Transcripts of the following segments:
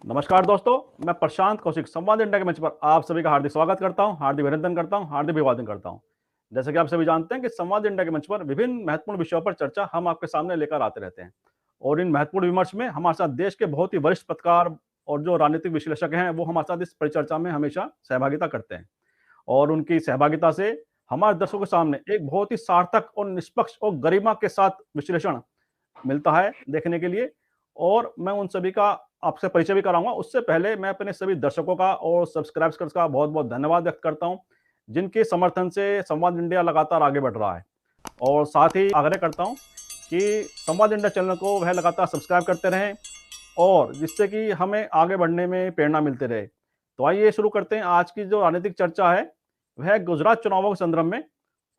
नमस्कार दोस्तों, मैं प्रशांत कौशिक संवाद इंडिया के मंच पर आप सभी का हार्दिक स्वागत करता हूं, हार्दिक अभिनंदन करता हूं, हार्दिक अभिवादन करता हूं। जैसे कि आप सभी जानते हैं कि संवाद इंडिया के मंच पर विभिन्न महत्वपूर्ण विषयों पर चर्चा हम आपके सामने लेकर आते रहते हैं और इन महत्वपूर्ण विमर्श में हमारे साथ देश के बहुत ही वरिष्ठ पत्रकार और जो राजनीतिक विश्लेषक हैं वो हमारे साथ इस परिचर्चा में हमेशा सहभागिता करते हैं और उनकी सहभागिता से हमारे दर्शकों के सामने एक बहुत ही सार्थक और निष्पक्ष और गरिमा के साथ विश्लेषण मिलता है देखने के लिए। और मैं उन सभी का आपसे परिचय भी कराऊंगा। उससे पहले मैं अपने सभी दर्शकों का और सब्सक्राइबर्स का बहुत बहुत धन्यवाद व्यक्त करता हूं, जिनके समर्थन से संवाद इंडिया लगातार आगे बढ़ रहा है। और साथ ही आग्रह करता हूं कि संवाद इंडिया चैनल को वह लगातार सब्सक्राइब करते रहें और जिससे कि हमें आगे बढ़ने में प्रेरणा मिलती रहे। तो आइए शुरू करते हैं आज की जो राजनीतिक चर्चा है, वह गुजरात चुनावों के संदर्भ में।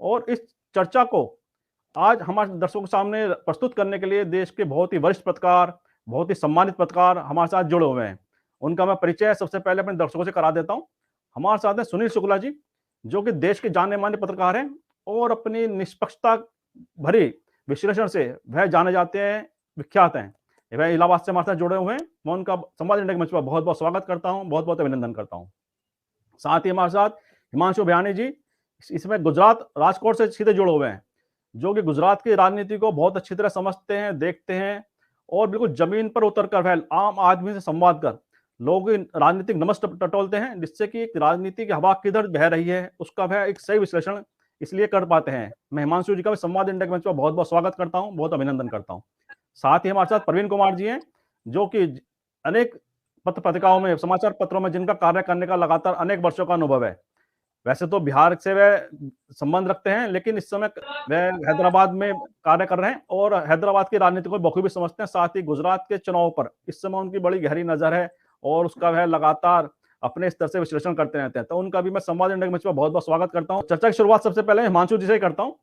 और इस चर्चा को आज हमारे दर्शकों के सामने प्रस्तुत करने के लिए देश के बहुत ही वरिष्ठ पत्रकार, बहुत ही सम्मानित पत्रकार हमारे साथ जुड़े हुए हैं। उनका मैं परिचय सबसे पहले अपने दर्शकों से करा देता हूं। हमारे साथ हैं सुनील शुक्ला जी, जो कि देश के जाने-माने पत्रकार हैं और अपनी निष्पक्षता भरी विश्लेषण से वह जाने जाते हैं, विख्यात हैं। वह इलाहाबाद से हमारे साथ जुड़े हुए हैं। मैं उनका संवाद इंडिया के मंच पर बहुत-बहुत स्वागत करता हूं, बहुत-बहुत अभिनंदन करता हूं। साथ ही हमारे साथ हिमांशु बयानी जी, इसमें गुजरात राजकोट से सीधे जुड़े हुए हैं, जो कि गुजरात की राजनीति को बहुत अच्छी तरह समझते हैं, देखते हैं और बिल्कुल जमीन पर उतर कर वह आम आदमी से संवाद कर लोगों की राजनीतिक नमस टटोलते हैं, जिससे कि राजनीति की हवा किधर बह रही है उसका वह एक सही विश्लेषण इसलिए कर पाते हैं। मैं हिमांशु जी का भी संवाद इंडिया के मंच पर बहुत बहुत स्वागत करता हूँ, बहुत अभिनंदन करता हूँ। साथ ही हमारे साथ प्रवीण कुमार जी हैं, जो कि अनेक पत्र पत्रिकाओं में, समाचार पत्रों में जिनका कार्य करने का लगातार अनेक वर्षों का अनुभव है। वैसे तो बिहार से वह संबंध रखते हैं, लेकिन इस समय वह हैदराबाद में कार्य कर रहे हैं और हैदराबाद की राजनीति को बखूबी समझते हैं। साथ ही गुजरात के चुनाव पर इस समय उनकी बड़ी गहरी नजर है और उसका वह लगातार अपने स्तर से विश्लेषण करते रहते हैं। तो उनका भी मैं संवाद इंडिया के मंच पर बहुत बहुत स्वागत करता हूँ। चर्चा की शुरुआत सबसे पहले हिमांशु जी से ही करता हूँ,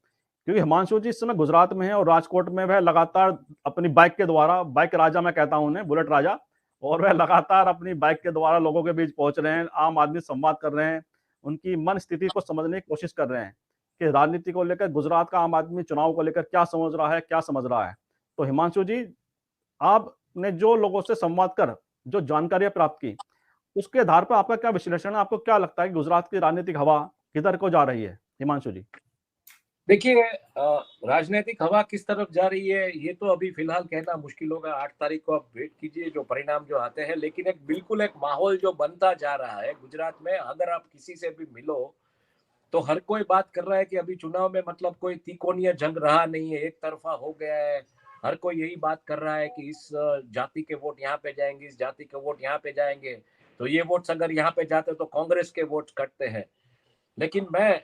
क्योंकि हिमांशु जी इस समय गुजरात में है और राजकोट में वह लगातार अपनी बाइक के द्वारा, बाइक राजा मैं कहता हूं उन्हें, बुलेट राजा, और वह लगातार अपनी बाइक के द्वारा लोगों के बीच पहुंच रहे हैं, आम आदमी से संवाद कर रहे हैं, उनकी मन स्थिति को समझने की कोशिश कर रहे हैं कि राजनीति को लेकर गुजरात का आम आदमी चुनाव को लेकर क्या समझ रहा है, क्या समझ रहा है। तो हिमांशु जी, आपने जो लोगों से संवाद कर जो जानकारियां प्राप्त की, उसके आधार पर आपका क्या विश्लेषण है? आपको क्या लगता है कि गुजरात की राजनीतिक हवा किधर को जा रही है? हिमांशु जी। देखिए, राजनीतिक हवा किस तरफ जा रही है ये तो अभी फिलहाल कहना मुश्किल होगा। 8 तारीख को आप वेट कीजिए जो परिणाम जो आते हैं, लेकिन एक माहौल जो बनता जा रहा है गुजरात में। अगर आप किसी से भी मिलो तो हर कोई बात कर रहा है कि अभी चुनाव में मतलब कोई तिकोनिया जंग रहा नहीं है, एक तरफा हो गया है। हर कोई यही बात कर रहा है कि इस जाति के वोट यहाँ पे जाएंगे, इस जाति के वोट यहाँ पे जाएंगे, तो ये वोट्स अगर यहाँ पे जाते तो कांग्रेस के वोट कटते हैं। लेकिन मैं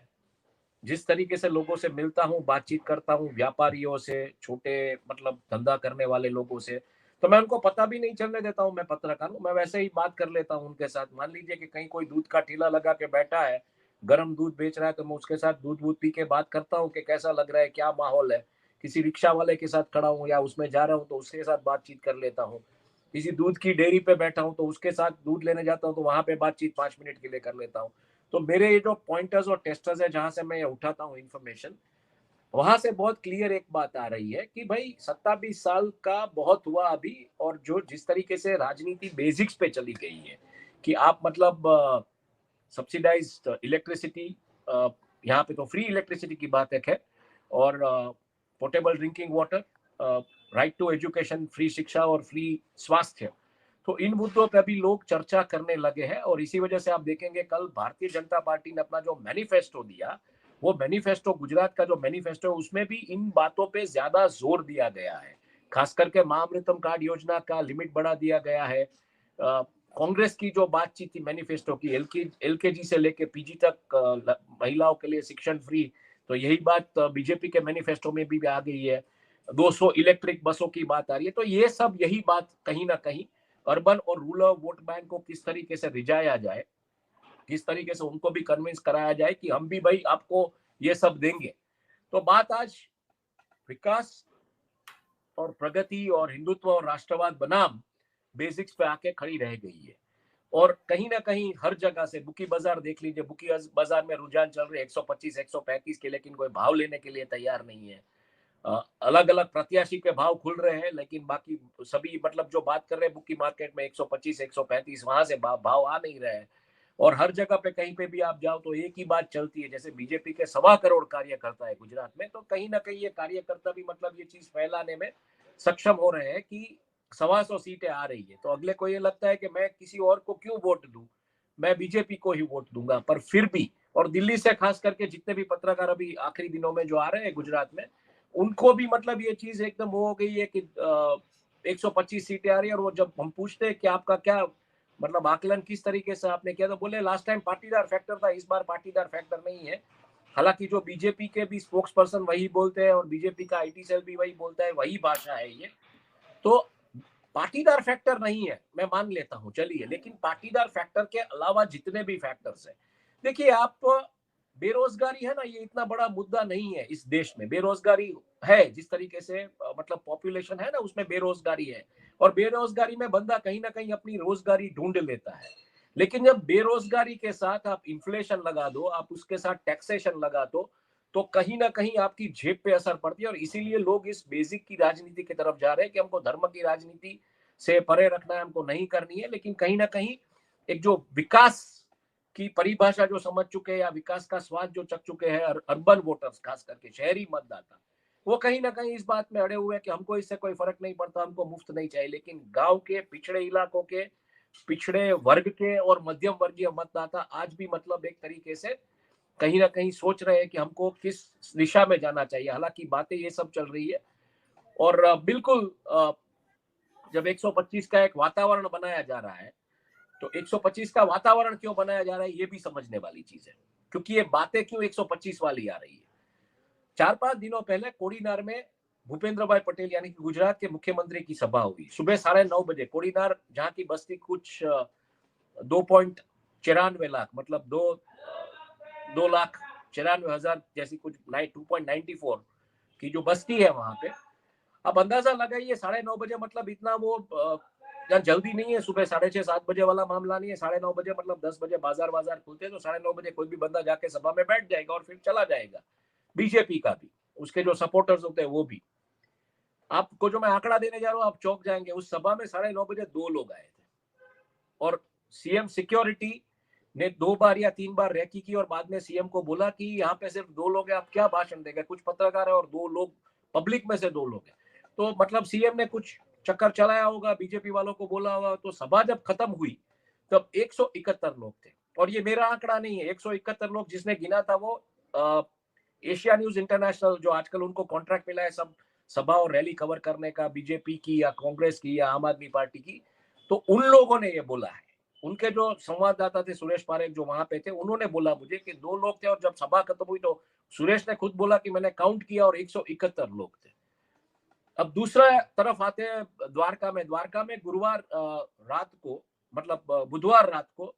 जिस तरीके से लोगों से मिलता हूँ, बातचीत करता हूँ, व्यापारियों से, छोटे मतलब धंधा करने वाले लोगों से, तो मैं उनको पता भी नहीं चलने देता हूँ। मैं पत्रकार हूँ, मैं वैसे ही बात कर लेता हूँ उनके साथ। मान लीजिए कि कहीं कोई दूध का ठेला लगा के बैठा है, गर्म दूध बेच रहा है, तो मैं उसके साथ दूध वूध पी के बात करता हूँ कि कैसा लग रहा है, क्या माहौल है। किसी रिक्शा वाले के साथ खड़ा हूँ या उसमें जा रहा हूँ तो उसके साथ बातचीत कर लेता हूँ। किसी दूध की डेयरी पे बैठा हूँ तो उसके साथ दूध लेने जाता हूँ तो वहां पे बातचीत 5 मिनट के लिए कर लेता हूँ। तो मेरे ये जो पॉइंटर्स और टेस्टर्स है जहां से मैं उठाता हूँ इन्फॉर्मेशन, वहां से बहुत क्लियर एक बात आ रही है कि भाई 27 साल का बहुत हुआ अभी। और जो जिस तरीके से राजनीति बेसिक्स पे चली गई है कि आप मतलब सब्सिडाइज्ड इलेक्ट्रिसिटी, यहाँ पे तो फ्री इलेक्ट्रिसिटी की बात है, और portable drinking water, right to education, free शिक्षा और फ्री स्वास्थ्य, तो इन मुद्दों पे अभी लोग चर्चा करने लगे हैं। और इसी वजह से आप देखेंगे कल भारतीय जनता पार्टी ने अपना जो मैनिफेस्टो दिया, वो मैनिफेस्टो, गुजरात का जो मैनिफेस्टो है, उसमें भी इन बातों पे ज्यादा जोर दिया गया है। खास करके महाअमृतम कार्ड योजना का लिमिट बढ़ा दिया गया है। कांग्रेस की जो बातचीत थी मैनिफेस्टो की, एलकेजी से लेके पीजी तक महिलाओं के लिए शिक्षण फ्री, तो यही बात बीजेपी के मैनिफेस्टो में भी आ गई है। 200 इलेक्ट्रिक बसों की बात आ रही है। तो ये सब यही बात कहीं ना कहीं अर्बन और रूरल वोट बैंक को किस तरीके से रिझाया जाए, किस तरीके से उनको भी कन्विंस कराया जाए कि हम भी भाई आपको ये सब देंगे। तो बात आज विकास और प्रगति और हिंदुत्व और राष्ट्रवाद बनाम बेसिक्स पे आके खड़ी रह गई है। और कहीं ना कहीं हर जगह से, बुकी बाजार देख लीजिए, बुकी बाजार में रुझान चल रहे 125 135 के, लेकिन कोई भाव लेने के लिए तैयार नहीं है। अलग अलग प्रत्याशी के भाव खुल रहे हैं, लेकिन बाकी सभी मतलब जो बात कर रहे हैं बुकी मार्केट में 125 135 वहां से भाव आ नहीं रहे हैं। और हर जगह पे कहीं पे भी आप जाओ तो एक ही बात चलती है, जैसे बीजेपी के 1.25 करोड़ कार्यकर्ता है गुजरात में, तो कहीं ना कहीं ये कार्यकर्ता भी मतलब ये चीज फैलाने में सक्षम हो रहे हैं कि 125 सीटें आ रही है, तो अगले को ये लगता है कि मैं किसी और को क्यों वोट दूं, मैं बीजेपी को ही वोट दूंगा। पर फिर भी, और दिल्ली से खास करके जितने भी पत्रकार अभी आखिरी दिनों में जो आ रहे हैं गुजरात में, उनको भी मतलब ये चीज एकदम वो हो गई है कि 125 सीटें आ रही है। और वो जब हम पूछते हैं कि आपका क्या मतलब आकलन किस तरीके से आपने किया, तो बोले लास्ट टाइम पाटीदार फैक्टर था, इस बार पाटीदार फैक्टर नहीं है। हालांकि जो बीजेपी के भी स्पोक्स पर्सन वही बोलते हैं और बीजेपी का आईटी सेल भी वही बोलता है, वही भाषा है ये, तो पाटीदार फैक्टर नहीं है, मैं मान लेता हूं चलिए। लेकिन पाटीदार फैक्टर के अलावा जितने भी फैक्टर्स हैं, देखिए आप, बेरोजगारी है ना, ये इतना बड़ा मुद्दा नहीं है इस देश में। बेरोजगारी है जिस तरीके से मतलब पॉपुलेशन है ना, उसमें बेरोजगारी है, और बेरोजगारी में बंदा कहीं ना कहीं अपनी रोजगारी ढूंढ लेता है। लेकिन जब बेरोजगारी के साथ आप इन्फ्लेशन लगा दो, आप उसके साथ टैक्सेशन लगा दो, तो कहीं ना कहीं आपकी जेब पे असर पड़ती है। और इसीलिए लोग इस बेसिक की राजनीति की तरफ जा रहे हैं कि हमको धर्म की राजनीति से परे रखना है, हमको नहीं करनी है। लेकिन कहीं ना कहीं एक जो विकास की परिभाषा जो समझ चुके हैं या विकास का स्वाद जो चख चुके हैं अर्बन वोटर्स, खास करके शहरी मतदाता, वो कहीं ना कहीं इस बात में अड़े हुए हैं कि हमको इससे कोई फर्क नहीं पड़ता, हमको मुफ्त नहीं चाहिए। लेकिन गांव के पिछड़े इलाकों के, पिछड़े वर्ग के और मध्यम वर्गीय मतदाता आज भी मतलब एक तरीके से कहीं ना कहीं सोच रहे हैं कि हमको किस दिशा में जाना चाहिए। हालांकि बातें ये सब चल रही है, और बिल्कुल जब 125 का एक वातावरण बनाया जा रहा है, तो 125 का वातावरण क्यों बनाया जा रहा है ये भी समझने वाली चीज है, क्योंकि ये बातें क्यों 125 वाली आ रही है। 4-5 दिनों पहले कोड़ीनार में भूपेंद्र भाई पटेल यानी कि गुजरात के मुख्यमंत्री की सभा हुई सुबह 9:30 बजे। कोड़ीनार जहाँ की बस्ती कुछ 2.94 लाख मतलब 2,94,000 जैसी कुछ 2.94 की जो बस्ती है वहां पे, अब अंदाजा लगाइए 9:30 बजे मतलब इतना वो जल्दी नहीं है। सुबह 6:30-7 बजे वाला मामला नहीं है। 9:30 मतलब 10 बजे बाजार खुलते हैं, तो 9:30 कोई भी बंदा जाके सभा में बैठ जाएगा और फिर चला जाएगा। बीजेपी का भी, उसके जो सपोर्टर्स होते हैं वो भी। आपको जो मैं आंकड़ा देने जा रहा हूँ आप चौंक जाएंगे, उस सभा में 9:30 बजे 2 लोग आए थे, और सीएम सिक्योरिटी ने 2 बार या 3 बार रैकी की और बाद में सीएम को बोला कि यहाँ पे सिर्फ 2 लोग हैं, आप क्या भाषण देंगे, कुछ पत्रकार है और 2 लोग पब्लिक में से 2 लोग हैं। तो मतलब सीएम ने कुछ चक्कर चलाया होगा, बीजेपी वालों को बोला होगा। तो सभा जब खत्म हुई तब 171 लोग थे, और ये मेरा आंकड़ा नहीं है। 171 लोग जिसने गिना था वो एशिया न्यूज इंटरनेशनल, जो आजकल उनको कॉन्ट्रैक्ट मिला है सब सभा और रैली कवर करने का, बीजेपी की या कांग्रेस की या आम आदमी पार्टी की, तो उन लोगों ने ये बोला है। उनके जो संवाददाता थे सुरेश पारेख जो वहां पे थे, उन्होंने बोला मुझे कि 2 लोग थे, और जब सभा खत्म हुई तो सुरेश ने खुद बोला कि मैंने काउंट किया और 171 लोग थे। अब दूसरा तरफ आते हैं द्वारका में। द्वारका में गुरुवार रात को मतलब बुधवार रात को,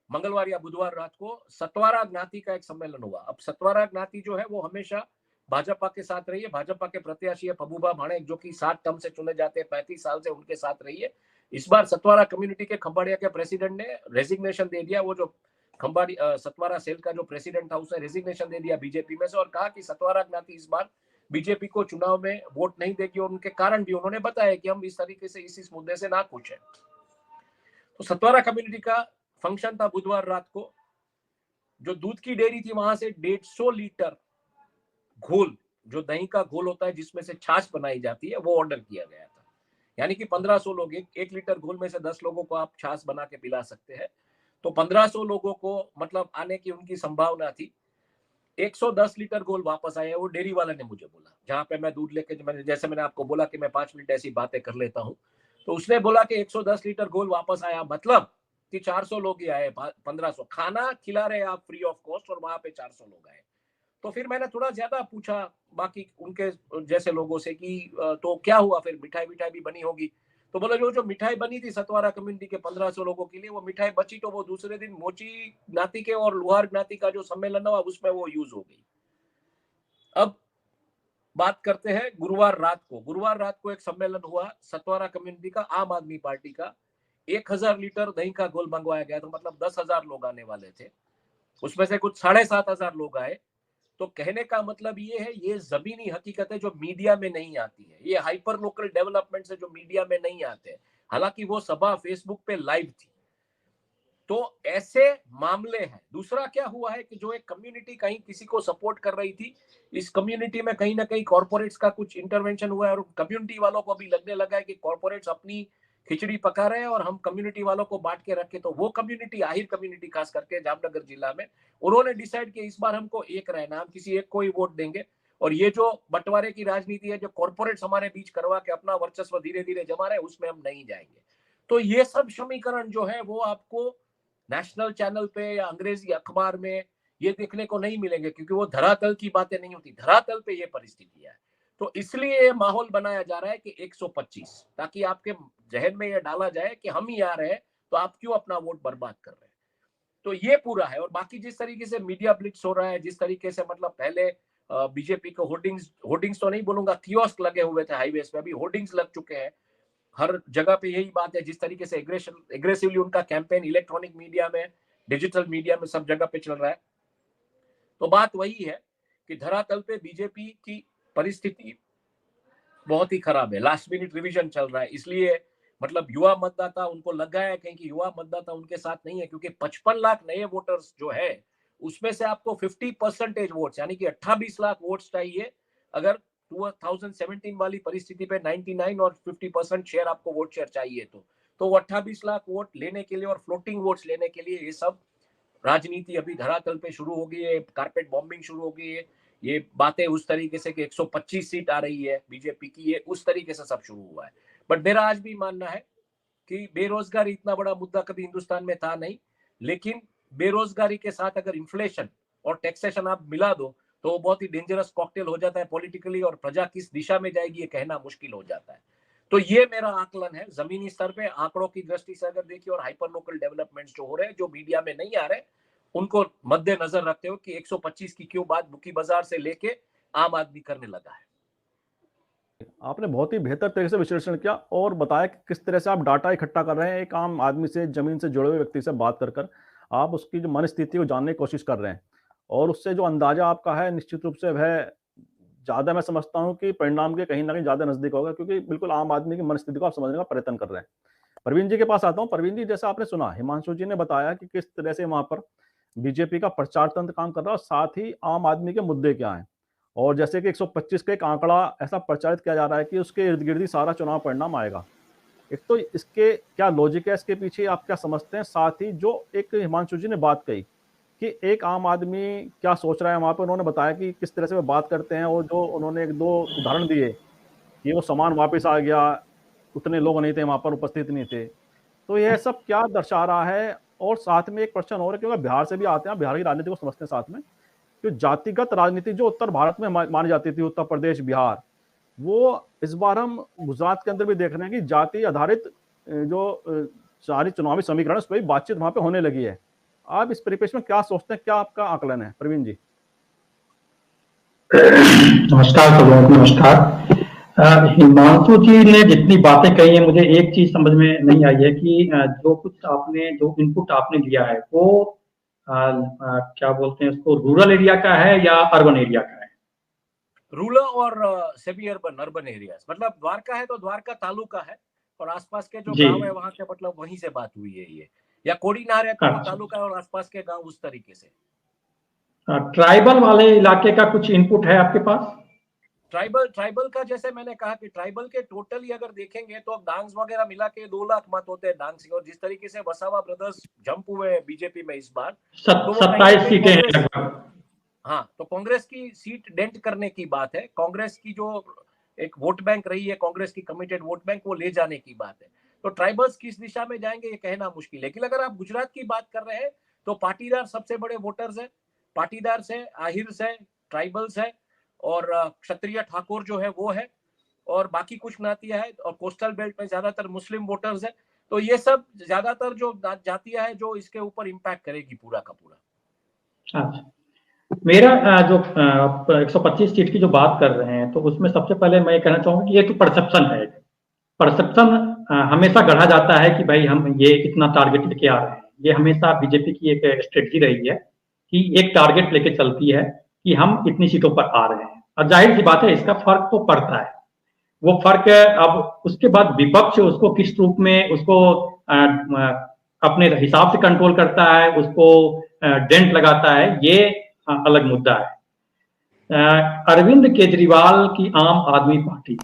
मंगलवार या बुधवार रात को सतवारा ज्ञाति का एक सम्मेलन हुआ। अब सतवारा ज्ञाति जो है वो हमेशा भाजपा के साथ रही है। भाजपा के प्रत्याशी है पबूबा भाणेक, जो कि 7 टर्म से चुने जाते हैं, 35 साल से उनके साथ रही है। इस बार सतवारा कम्युनिटी के खंबाड़िया के प्रेसिडेंट ने रेजिग्नेशन दे दिया। वो जो खंबाड़ी सतवारा सेल का जो प्रेसिडेंट था उसने रेजिग्नेशन दे दिया बीजेपी में से, और कहा कि सतवारा ज्ञाति इस बार बीजेपी को चुनाव में वोट नहीं देगी। और उनके कारण भी उन्होंने बताया कि हम इस तरीके से इस मुद्दे से ना खुश है। तो सतवारा कम्युनिटी का फंक्शन था बुधवार रात को। जो दूध की डेयरी थी वहां से 150 लीटर घोल, जो दही का घोल होता है जिसमें से छाछ बनाई जाती है, वो ऑर्डर किया गया था। यानी कि 1500 लोग, 1 लीटर घोल में से 10 लोगों को आप छाछ बना के पिला सकते हैं। तो 1500 लोगों को मतलब आने की उनकी संभावना थी। 110 लीटर घोल वापस आया, वो डेयरी वाले ने मुझे बोला। जहां पे मैं दूध लेके, जैसे मैंने आपको बोला कि मैं 5 मिनट ऐसी बातें कर लेता हूँ, तो उसने बोला कि 110 लीटर घोल वापस आया, मतलब कि 400 लोग ही आए, 1500 खाना खिला रहे आप फ्री ऑफ कॉस्ट, और वहां पे 400 लोग आए। तो फिर मैंने थोड़ा ज्यादा पूछा बाकी उनके जैसे लोगों से कि तो क्या हुआ, फिर मिठाई भी बनी होगी। तो बोला जो मिठाई बनी थी सतवारा कम्युनिटी के 1500 लोगों के लिए, वो मिठाई बची तो वो दूसरे दिन मोची ज्ञाति के और लुहार ज्ञाति का जो सम्मेलन हुआ उसमें वो यूज हो गई। अब बात करते हैं गुरुवार रात को। गुरुवार रात को एक सम्मेलन हुआ सतवारा कम्युनिटी का, आम आदमी पार्टी का। 1000 लीटर दही का घोल मंगवाया गया, तो मतलब 10,000 लोग आने वाले थे। उसमें से कुछ 7,500 लोग आए, तो कहने का मतलब ये है, ये जमीनी हकीकत है जो मीडिया में नहीं आती है, ये हाइपर लोकल डेवलपमेंट्स है जो मीडिया में नहीं आते। हालांकि वो सभा फेसबुक पे लाइव थी। तो ऐसे मामले हैं। दूसरा क्या हुआ है कि जो एक कम्युनिटी कहीं किसी को सपोर्ट कर रही थी, इस कम्युनिटी में कहीं ना कहीं कॉर्पोरेट्स का कुछ इंटरवेंशन हुआ है और कम्युनिटी वालों को भी लगने लगा है कि कॉर्पोरेट्स अपनी खिचड़ी पका रहे हैं और हम कम्युनिटी वालों को बांट के रखे। तो वो कम्युनिटी, आहिर कम्युनिटी खास करके जामनगर जिला में, उन्होंने डिसाइड किया इस बार हमको एक रहना, हम किसी एक को ही वोट देंगे। और ये जो बंटवारे की राजनीति है, जो कॉर्पोरेट्स हमारे बीच करवा के अपना वर्चस्व धीरे धीरे जमा रहे हैं, उसमें हम नहीं जाएंगे। तो ये सब समीकरण जो है वो आपको नेशनल चैनल पे या अंग्रेजी अखबार में ये देखने को नहीं मिलेंगे, क्योंकि वो धरातल की बातें नहीं होती। धरातल पे ये परिस्थिति है। तो इसलिए माहौल बनाया जा रहा है कि 125, ताकि आपके जहन में ये डाला जाए कि हम ही आ रहे हैं तो आप क्यों अपना वोट बर्बाद कर रहे हैं। तो ये पूरा है। और बाकी जिस तरीके से मीडिया ब्लिट्स हो रहा है, जिस तरीके से मतलब पहले बीजेपी को होर्डिंग्स तो नहीं बोलूंगा, कियोस्क लगे हुए थे हाईवेज पे, अभी होर्डिंग्स लग चुके हैं हर जगह पे। यही बात है, जिस तरीके से एग्रेसिवली उनका कैंपेन इलेक्ट्रॉनिक मीडिया में, डिजिटल मीडिया में, सब जगह पे चल रहा है। तो बात वही है कि धरातल पे बीजेपी की परिस्थिति बहुत ही खराब है। लास्ट मिनट रिवीजन चल रहा है, इसलिए मतलब युवा मतदाता, उनको लगा है कहीं कि युवा मतदाता उनके साथ नहीं है, क्योंकि 55 लाख नए वोटर्स जो है उसमें से आपको 50% वोट्स यानी कि 28 लाख वोट्स चाहिए। अगर 2017 वाली परिस्थिति पे 99 और 50% शेयर आपको वोट शेयर चाहिए तो वो 28 लाख वोट लेने के लिए और फ्लोटिंग वोट्स लेने के लिए ये सब राजनीति अभी धरातल पे शुरू हो गई है। कारपेट बॉम्बिंग शुरू हो गई है। ये बातें उस तरीके से कि 125 सीट आ रही है बीजेपी की, ये उस तरीके से सब शुरू हुआ है। बट मेरा आज भी मानना है कि बेरोजगारी इतना बड़ा मुद्दा कभी हिंदुस्तान में था नहीं, लेकिन बेरोजगारी के साथ अगर इन्फ्लेशन और टैक्सेशन आप मिला दो तो वो बहुत ही डेंजरस कॉकटेल हो जाता है पॉलिटिकली, और प्रजा किस दिशा में जाएगी ये कहना मुश्किल हो जाता है। तो ये मेरा आकलन है जमीनी स्तर पे, आंकड़ों की दृष्टि से अगर देखिए, और हाइपर लोकल डेवलपमेंट्स जो हो रहे हैं, जो मीडिया में नहीं आ रहे, उनको मद्देनजर रखते हो कि 125 की क्यों बात बुकी बाजार से लेके आम आदमी करने लगा है। आपने बहुत ही बेहतर तरीके से विश्लेषण किया और बताया कि किस तरह से आप डाटा इकट्ठा कर रहे हैं, एक आम आदमी से, जमीन से जुड़े हुए व्यक्ति से बात कर आप उसकी जो मन स्थिति को जानने की कोशिश कर रहे हैं, और उससे जो अंदाजा आपका है निश्चित रूप से वह ज़्यादा, मैं समझता हूँ कि परिणाम के कहीं न कहीं ज़्यादा नज़दीक होगा, क्योंकि बिल्कुल आम आदमी की मन स्थिति को आप समझने का प्रयत्न कर रहे हैं। प्रवीण जी के पास आता हूँ। प्रवीण जी, जैसा आपने सुना, हिमांशु जी ने बताया कि किस तरह से वहाँ पर बीजेपी का प्रचार तंत्र काम कर रहा है और साथ ही आम आदमी के मुद्दे क्या हैं। और जैसे कि 125 का एक आंकड़ा ऐसा प्रचारित किया जा रहा है कि उसके इर्द-गिर्द ही सारा चुनाव परिणाम आएगा। एक तो इसके क्या लॉजिक है, इसके पीछे आप क्या समझते हैं? साथ ही जो एक हिमांशु जी ने बात कही कि एक आम आदमी क्या सोच रहा है, वहाँ पे उन्होंने बताया कि किस तरह से वो बात करते हैं, और जो उन्होंने 1-2 उदाहरण दिए कि वो सामान वापस आ गया, उतने लोग नहीं थे वहाँ पर, उपस्थित नहीं थे। तो यह सब क्या दर्शा रहा है? और साथ में एक प्रश्न और है, क्योंकि बिहार से भी आते हैं, बिहार की राजनीति को समझते हैं साथ में, जो जातिगत राजनीति जो उत्तर भारत में मानी जाती थी, उत्तर प्रदेश, बिहार, वो इस बार हम गुजरात के अंदर भी देख रहे हैं कि जाति आधारित सारी चुनावी समीकरण, उस पर भी बातचीत वहाँ पे होने लगी है। आप इस परिप्रेक्ष्य में क्या सोचते हैं? क्या आपका आकलन है, प्रवीण जी? नमस्कार सबको, नमस्कार। हिमांशु जी ने जितनी बातें कही है, मुझे एक चीज समझ में नहीं आई है कि जो इनपुट आपने दिया है वो क्या बोलते हैं उसको, रूरल एरिया का है या अर्बन एरिया का है? रूरल और सेमी अर्बन एरियाज, मतलब द्वारका है तो द्वारका तालुका है और आसपास के जो गांव है वहां के, मतलब वहीं से बात हुई है ये, या कोडीनार है तो वो तालुका है और आसपास के गांव, उस तरीके से। ट्राइबल वाले इलाके का कुछ इनपुट है आपके पास? ट्राइबल का जैसे मैंने कहा कि ट्राइबल के टोटली अगर देखेंगे तो डांग्स वगैरह मिला के 2 लाख मत होते हैं डांग सिंह, और जिस तरीके से वसावा ब्रदर्स जंप हुए हैं बीजेपी में इस बार, 27 सीटें हैं लगभग। हाँ, तो कांग्रेस की सीट डेंट करने की बात है। कांग्रेस की जो एक वोट बैंक रही है, कांग्रेस की कमिटेड वोट बैंक, वो ले जाने की बात है। तो ट्राइबल्स किस दिशा में जाएंगे ये कहना मुश्किल है। लेकिन अगर आप गुजरात की बात कर रहे हैं तो पाटीदार सबसे बड़े वोटर्स है, पाटीदार से, आहिर से, ट्राइबल्स है, और क्षत्रिय ठाकुर जो है वो है, और बाकी कुछ ज्ञातियां है, और कोस्टल बेल्ट में ज्यादातर मुस्लिम वोटर्स है। तो ये सब ज्यादातर जो जातियां है जो इसके ऊपर इम्पैक्ट करेगी पूरा का पूरा। अच्छा, मेरा जो 125 सीट की जो बात कर रहे हैं, तो उसमें सबसे पहले मैं ये कहना चाहूंगा कि ये तो परसेप्शन है। परसेप्शन हमेशा गढ़ा जाता है कि भाई हम ये इतना टारगेट लेके आ रहे हैं। ये हमेशा बीजेपी की एक स्ट्रेटजी रही है कि एक टारगेट लेके चलती है कि हम इतनी सीटों पर आ रहे हैं, और जाहिर सी बात है इसका फर्क तो पड़ता है। वो फर्क अब उसके बाद विपक्ष उसको किस रूप में उसको अपने हिसाब से कंट्रोल करता है, उसको डेंट लगाता है, ये अलग मुद्दा है। अरविंद केजरीवाल की आम आदमी पार्टी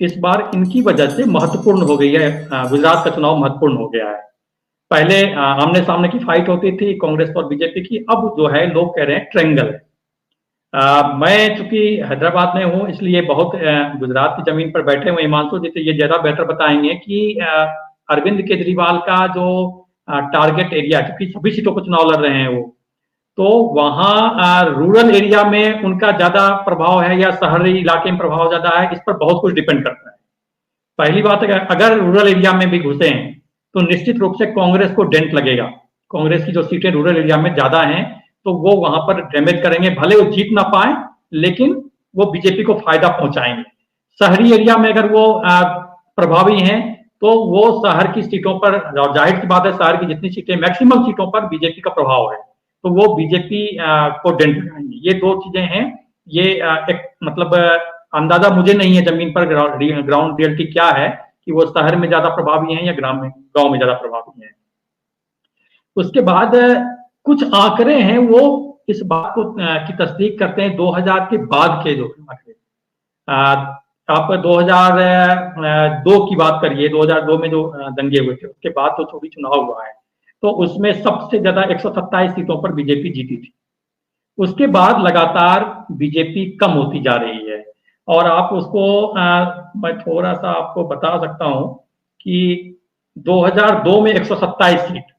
इस बार इनकी वजह से महत्वपूर्ण हो गई है। गुजरात का चुनाव महत्वपूर्ण हो गया है। पहले आमने सामने की फाइट होती थी कांग्रेस और बीजेपी की, अब जो है लोग कह रहे हैं ट्रायंगल है। मैं चूंकि हैदराबाद में हूं, इसलिए बहुत गुजरात की जमीन पर बैठे हुए हिमांशु जी तो ये ज्यादा बेहतर बताएंगे कि अरविंद केजरीवाल का जो टारगेट एरिया, क्योंकि सभी सीटों पर चुनाव लड़ रहे हैं वो, तो वहां रूरल एरिया में उनका ज्यादा प्रभाव है या शहरी इलाके में प्रभाव ज्यादा है, इस पर बहुत कुछ डिपेंड करता है। पहली बात है, अगर रूरल एरिया में भी घुसे हैं तो निश्चित रूप से कांग्रेस को डेंट लगेगा। कांग्रेस की जो सीटें रूरल एरिया में ज्यादा हैं तो वो वहां पर डैमेज करेंगे, भले वो जीत ना पाए लेकिन वो बीजेपी को फायदा पहुंचाएंगे। शहरी एरिया में अगर वो प्रभावी हैं तो वो शहर की सीटों पर, जाहिर सी बात है शहर की जितनी सीटें मैक्सिमम सीटों पर बीजेपी का प्रभाव है तो वो बीजेपी को डेंट लगाएंगे। ये दो चीजें हैं। ये एक मतलब अंदाजा मुझे नहीं है जमीन पर ग्राउंड रियलिटी क्या है कि वो शहर में ज्यादा प्रभावी हैं या गांव में ज्यादा प्रभावी हैं। उसके बाद कुछ आंकड़े हैं वो इस बात को की तस्दीक करते हैं 2000 के बाद के जो आंकड़े। आप 2002 की बात करिए, 2002 में जो दंगे हुए थे उसके बाद तो छोटी चुनाव हुआ है, तो उसमें सबसे ज्यादा 127 सीटों पर बीजेपी जीती थी। उसके बाद लगातार बीजेपी कम होती जा रही है और आप उसको मैं थोड़ा सा आपको बता सकता हूं कि 2002 में 127 सीट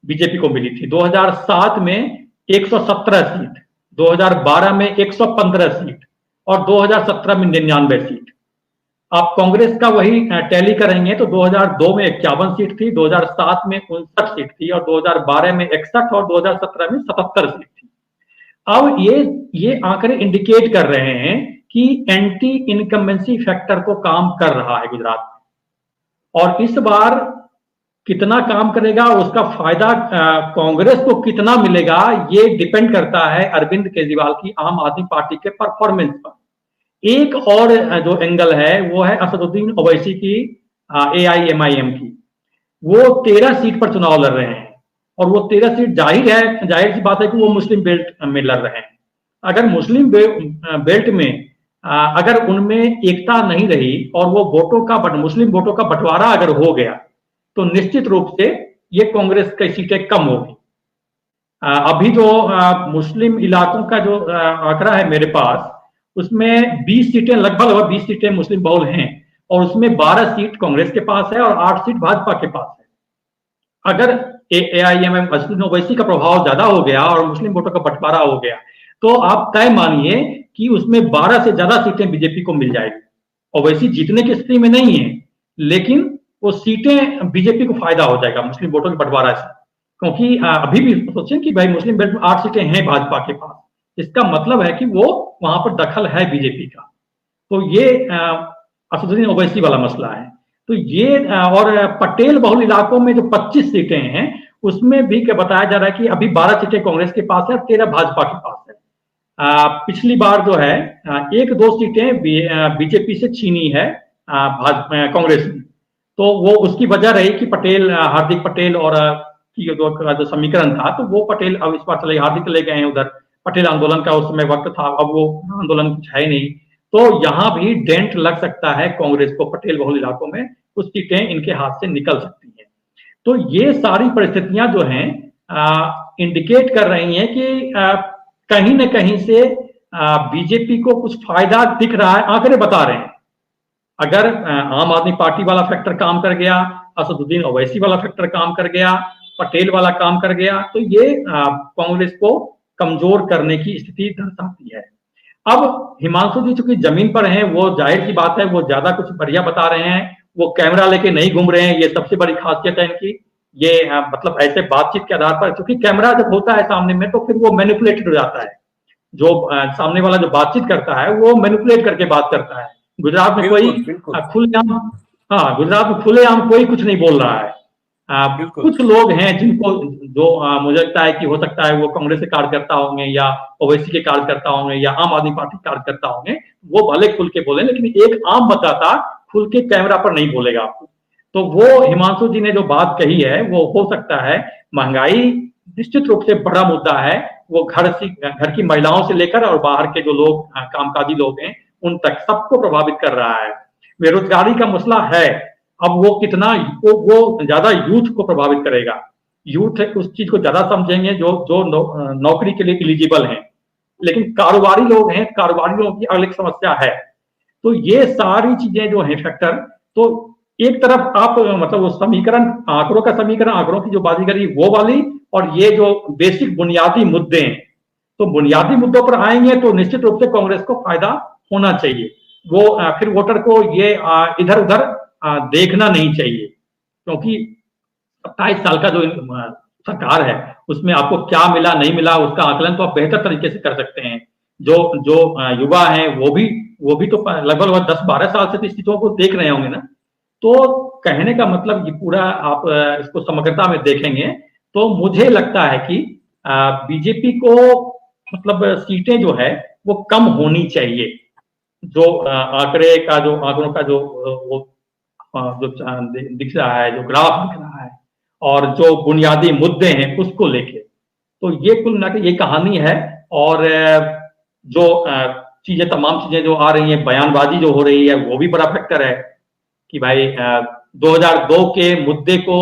बीजेपी को मिली थी, 2007 में 117 सीट, 2012 में 115 सीट और 2017 में 99 सीट। आप कांग्रेस का वही टैली करेंगे तो 2002 में 51 सीट थी, 2007 में 59 सीट थी और 2012 में 61 और 2017 में 77 सीट थी। अब ये आंकड़े इंडिकेट कर रहे हैं कि एंटी इनकम्बेंसी फैक्टर को काम कर रहा है गुजरात में, और इस बार कितना काम करेगा उसका फायदा कांग्रेस को कितना मिलेगा ये डिपेंड करता है अरविंद केजरीवाल की आम आदमी पार्टी के परफॉर्मेंस पर। एक और जो एंगल है वो है असदुद्दीन ओवैसी की AIMIM की। वो 13 सीट पर चुनाव लड़ रहे हैं और वो 13 सीट जाहिर सी बात है कि वो मुस्लिम बेल्ट में लड़ रहे हैं। अगर मुस्लिम बेल्ट में अगर उनमें एकता नहीं रही और वो मुस्लिम वोटों का बंटवारा अगर हो गया तो निश्चित रूप से ये कांग्रेस की सीटें कम होगी। अभी जो मुस्लिम इलाकों का जो आंकड़ा है मेरे पास, उसमें 20 सीटें लगभग 20 सीटें मुस्लिम बहुल हैं और उसमें 12 सीट कांग्रेस के पास है और 8 सीट भाजपा के पास है। अगर AIMIM असदुद्दीन ओवैसी का प्रभाव ज्यादा हो गया और मुस्लिम वोटों का बंटवारा हो गया तो आप तय मानिए कि उसमें 12 से ज्यादा सीटें बीजेपी को मिल जाएगी। ओवैसी जीतने की स्थिति में नहीं है लेकिन वो सीटें बीजेपी को फायदा हो जाएगा मुस्लिम वोटों के बंटवारा से, क्योंकि अभी भी सोचें कि भाई मुस्लिम बेल्ट में 8 सीटें हैं भाजपा के पास, इसका मतलब है कि वो वहां पर दखल है बीजेपी का। तो ये असदुद्दीन ओवैसी वाला मसला है। तो ये और पटेल बहुल इलाकों में जो 25 सीटें हैं उसमें भी क्या बताया जा रहा है कि अभी 12 सीटें कांग्रेस के पास है और 13 भाजपा के पास है। पिछली बार जो है 1-2 सीटें बीजेपी से छीनी है कांग्रेस ने, तो वो उसकी वजह रही कि हार्दिक पटेल और की जो समीकरण था तो वो पटेल अब इस बार चले हार्दिक ले गए हैं उधर। पटेल आंदोलन का उस समय वक्त था, अब वो आंदोलन कुछ है नहीं, तो यहां भी डेंट लग सकता है कांग्रेस को। पटेल बहुल इलाकों में कुछ सीटें इनके हाथ से निकल सकती हैं। तो ये सारी परिस्थितियां जो हैं इंडिकेट कर रही हैं कि कहीं न कहीं से बीजेपी को कुछ फायदा दिख रहा है। आंकड़े बता रहे हैं अगर आम आदमी पार्टी वाला फैक्टर काम कर गया, असदुद्दीन ओवैसी वाला फैक्टर काम कर गया, पटेल वाला काम कर गया, तो ये कांग्रेस को कमजोर करने की स्थिति दर्शाती है। अब हिमांशु जी चूंकि जमीन पर हैं, वो जाहिर सी बात है वो ज्यादा कुछ बढ़िया बता रहे हैं, वो कैमरा लेके नहीं घूम रहे हैं, ये सबसे बड़ी खासियत है इनकी। ये मतलब ऐसे बातचीत के आधार पर, क्योंकि कैमरा जब होता है सामने में तो फिर वो मैनिपुलेटेड हो जाता है। जो सामने वाला जो बातचीत करता है वो मैनिपुलेट करके बात करता है। गुजरात में कोई खुलेआम, गुजरात में खुलेआम कोई कुछ नहीं बोल रहा है। बिल्कुल। कुछ लोग हैं जिनको जो मुझे लगता है कि हो सकता है वो कांग्रेस के कार्यकर्ता होंगे या ओवैसी के कार्यकर्ता होंगे या आम आदमी पार्टी के कार्यकर्ता होंगे, वो भले खुल के बोले, लेकिन एक आम मतदाता खुल के कैमरा पर नहीं बोलेगा आपको। तो वो हिमांशु जी ने जो बात कही है वो हो सकता है, महंगाई निश्चित रूप से बड़ा मुद्दा है, वो घर की महिलाओं से लेकर और बाहर के जो लोग कामकाजी लोग हैं उन तक सबको प्रभावित कर रहा है। बेरोजगारी का मसला है, अब वो कितना वो ज्यादा यूथ को प्रभावित करेगा। यूथ उस चीज को ज्यादा समझेंगे जो नौकरी के लिए एलिजिबल हैं, लेकिन कारोबारी लोग हैं, कारोबारी लोगों की अलग समस्या है। तो ये सारी चीजें जो हैं फैक्टर, तो एक तरफ आप मतलब वो समीकरण, आंकड़ों का समीकरण, आंकड़ों की जो बाजीगरी वो वाली, और ये जो बेसिक बुनियादी मुद्दे हैं, तो बुनियादी मुद्दों पर आएंगे तो निश्चित रूप से कांग्रेस को फायदा होना चाहिए। वो फिर वोटर को ये इधर उधर देखना नहीं चाहिए, क्योंकि 27 साल का जो सरकार है उसमें आपको क्या मिला नहीं मिला उसका आकलन तो आप बेहतर तरीके से कर सकते हैं। जो जो युवा हैं वो भी तो लगभग 10-12 साल से इस चीजों को देख रहे होंगे ना। तो कहने का मतलब ये पूरा आप इसको समग्रता में देखेंगे तो मुझे लगता है कि बीजेपी को मतलब सीटें जो है वो कम होनी चाहिए। जो आंकड़ों का जो वो जो दिख रहा है, जो ग्राफ दिख रहा है, और जो बुनियादी मुद्दे हैं उसको लेके, तो ये कुल मिला के ये कहानी है। और जो चीजें, तमाम चीजें जो आ रही हैं, बयानबाजी जो हो रही है वो भी बड़ा फैक्टर है कि भाई 2002 के मुद्दे को,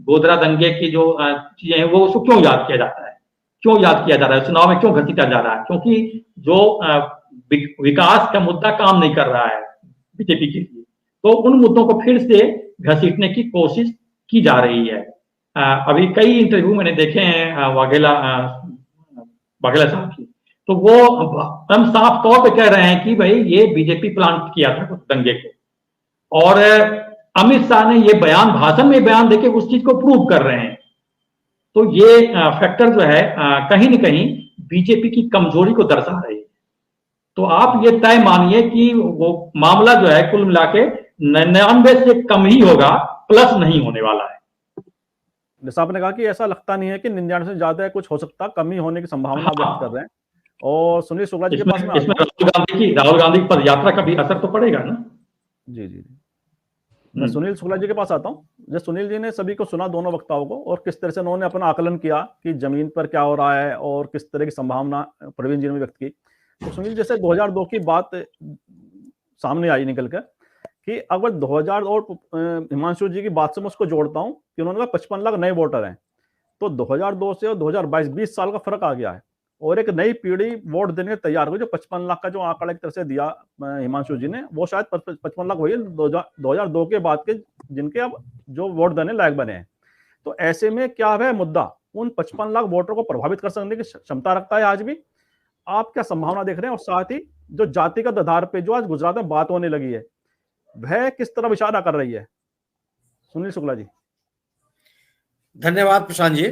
गोधरा दंगे की जो चीजें हैं वो उसको क्यों याद किया जाता है, क्यों याद किया जा रहा है, चुनाव में क्यों घसीटा जा रहा है, क्योंकि जो विकास का मुद्दा काम नहीं कर रहा है बीजेपी के लिए, तो उन मुद्दों को फिर से घसीटने की कोशिश की जा रही है। अभी कई इंटरव्यू मैंने देखे हैं वाघेला साहब की, तो वो हम साफ तौर पे कह रहे हैं कि भाई ये बीजेपी प्लान किया था दंगे को, और अमित शाह ने ये बयान, भाषण में बयान देके उस चीज को प्रूव कर रहे हैं। तो ये फैक्टर जो है कहीं न कहीं बीजेपी की कमजोरी को दर्शा रही है। तो आप ये तय मानिए कि वो मामला जो है कुल मिला के 99 से कम ही होगा, प्लस नहीं होने वाला है। जैसा आपने कहा कि ऐसा लगता नहीं है कि 99 से ज्यादा कुछ हो सकता, कमी होने की संभावना व्यक्त कर रहे हैं। और सुनील शुक्ला जी के पास में इसमें राहुल गांधी की पद यात्रा का भी असर तो पड़ेगा ना। जी जी जी, मैं सुनील शुक्ला जी के पास आता हूँ। जैसे सुनील जी ने सभी को सुना, दोनों वक्ताओं को, और किस तरह से उन्होंने अपना आकलन किया कि जमीन पर क्या हो रहा है और किस तरह की संभावना प्रवीण जी ने व्यक्त की। तो सुनील, जैसे 2002 की बात सामने आई निकल कर कि अगर 2000 और हिमांशु जी की बात से मैं उसको जोड़ता हूँ कि उन्होंने कहा 55 लाख नए वोटर हैं, तो 2002 से और 2022 20 साल का फर्क आ गया है, और एक नई पीढ़ी वोट देने के तैयार हुई। जो 55 लाख का जो आंकड़ा एक तरह से दिया हिमांशु जी ने, वो शायद 55 लाख वही है 2002 के बाद के जिनके अब जो वोट देने लायक बने हैं। तो ऐसे में क्या है मुद्दा उन 55 लाख वोटर को प्रभावित कर सकने की क्षमता रखता है आज भी? आप क्या संभावना देख रहे हैं? और साथ ही जो जातिगत आधार पे जो आज गुजरात में बात होने लगी है, वह किस तरफ इशारा कर रही है? सुनील शुक्ला जी। धन्यवाद प्रशांत जी।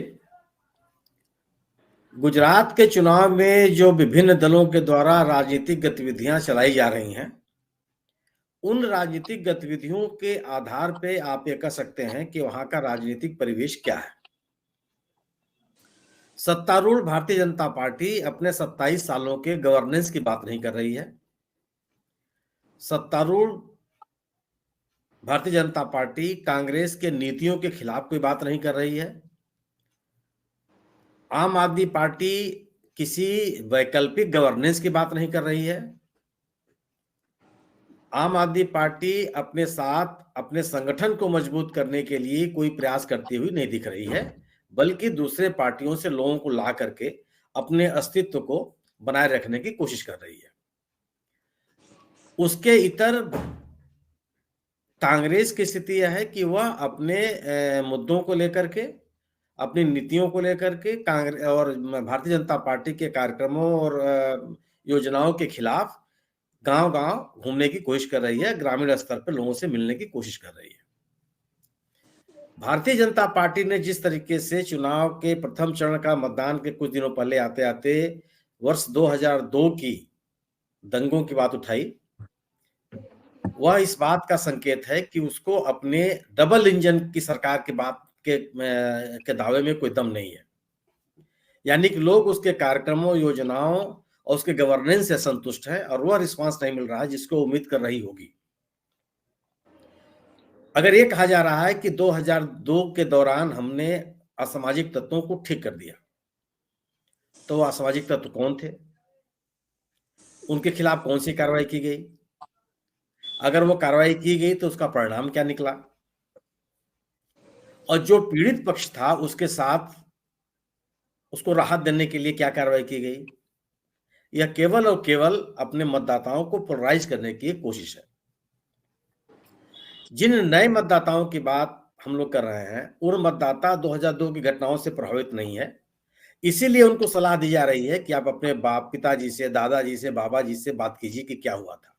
गुजरात के चुनाव में जो विभिन्न दलों के द्वारा राजनीतिक गतिविधियां चलाई जा रही हैं, उन राजनीतिक गतिविधियों के आधार पे आप ये कह सकते हैं कि वहां का राजनीतिक परिवेश क्या है। सत्तारूढ़ भारतीय जनता पार्टी अपने 27 सालों के गवर्नेंस की बात नहीं कर रही है। सत्तारूढ़ भारतीय जनता पार्टी कांग्रेस के नीतियों के खिलाफ कोई बात नहीं कर रही है। आम आदमी पार्टी किसी वैकल्पिक गवर्नेंस की बात नहीं कर रही है। आम आदमी पार्टी अपने साथ अपने संगठन को मजबूत करने के लिए कोई प्रयास करती हुई नहीं दिख रही है, बल्कि दूसरे पार्टियों से लोगों को ला करके अपने अस्तित्व को बनाए रखने की कोशिश कर रही है। उसके इतर कांग्रेस की स्थिति यह है कि वह अपने मुद्दों को लेकर के, अपनी नीतियों को लेकर के कांग्रेस और भारतीय जनता पार्टी के कार्यक्रमों और योजनाओं के खिलाफ गांव-गांव घूमने की कोशिश कर रही है, ग्रामीण स्तर पर लोगों से मिलने की कोशिश कर रही है। भारतीय जनता पार्टी ने जिस तरीके से चुनाव के प्रथम चरण का मतदान के कुछ दिनों पहले आते-आते वर्ष 2002 की दंगों की बात उठाई, वह इस बात का संकेत है कि उसको अपने डबल इंजन की सरकार की बात के दावे में कोई दम नहीं है। यानी कि लोग उसके कार्यक्रमों, योजनाओं और उसके गवर्नेंस से संतुष्ट हैं और वह रिस्पांस नहीं मिल रहा है जिसको उम्मीद कर रही होगी। अगर ये कहा जा रहा है कि 2002 के दौरान हमने असामाजिक तत्वों को ठीक कर दिया, तो वो असामाजिक तत्व कौन थे? उनके खिलाफ कौन सी कार्रवाई की गई? अगर वो कार्रवाई की गई तो उसका परिणाम क्या निकला? और जो पीड़ित पक्ष था उसके साथ उसको राहत देने के लिए क्या कार्रवाई की गई? यह केवल और केवल अपने मतदाताओं को पोलराइज करने की कोशिश है। जिन नए मतदाताओं की बात हम लोग कर रहे हैं, उन मतदाता 2002 की घटनाओं से प्रभावित नहीं है, इसीलिए उनको सलाह दी जा रही है कि आप अपने बाप, पिताजी से, दादाजी से, बाबा जी से बात कीजिए कि क्या हुआ था,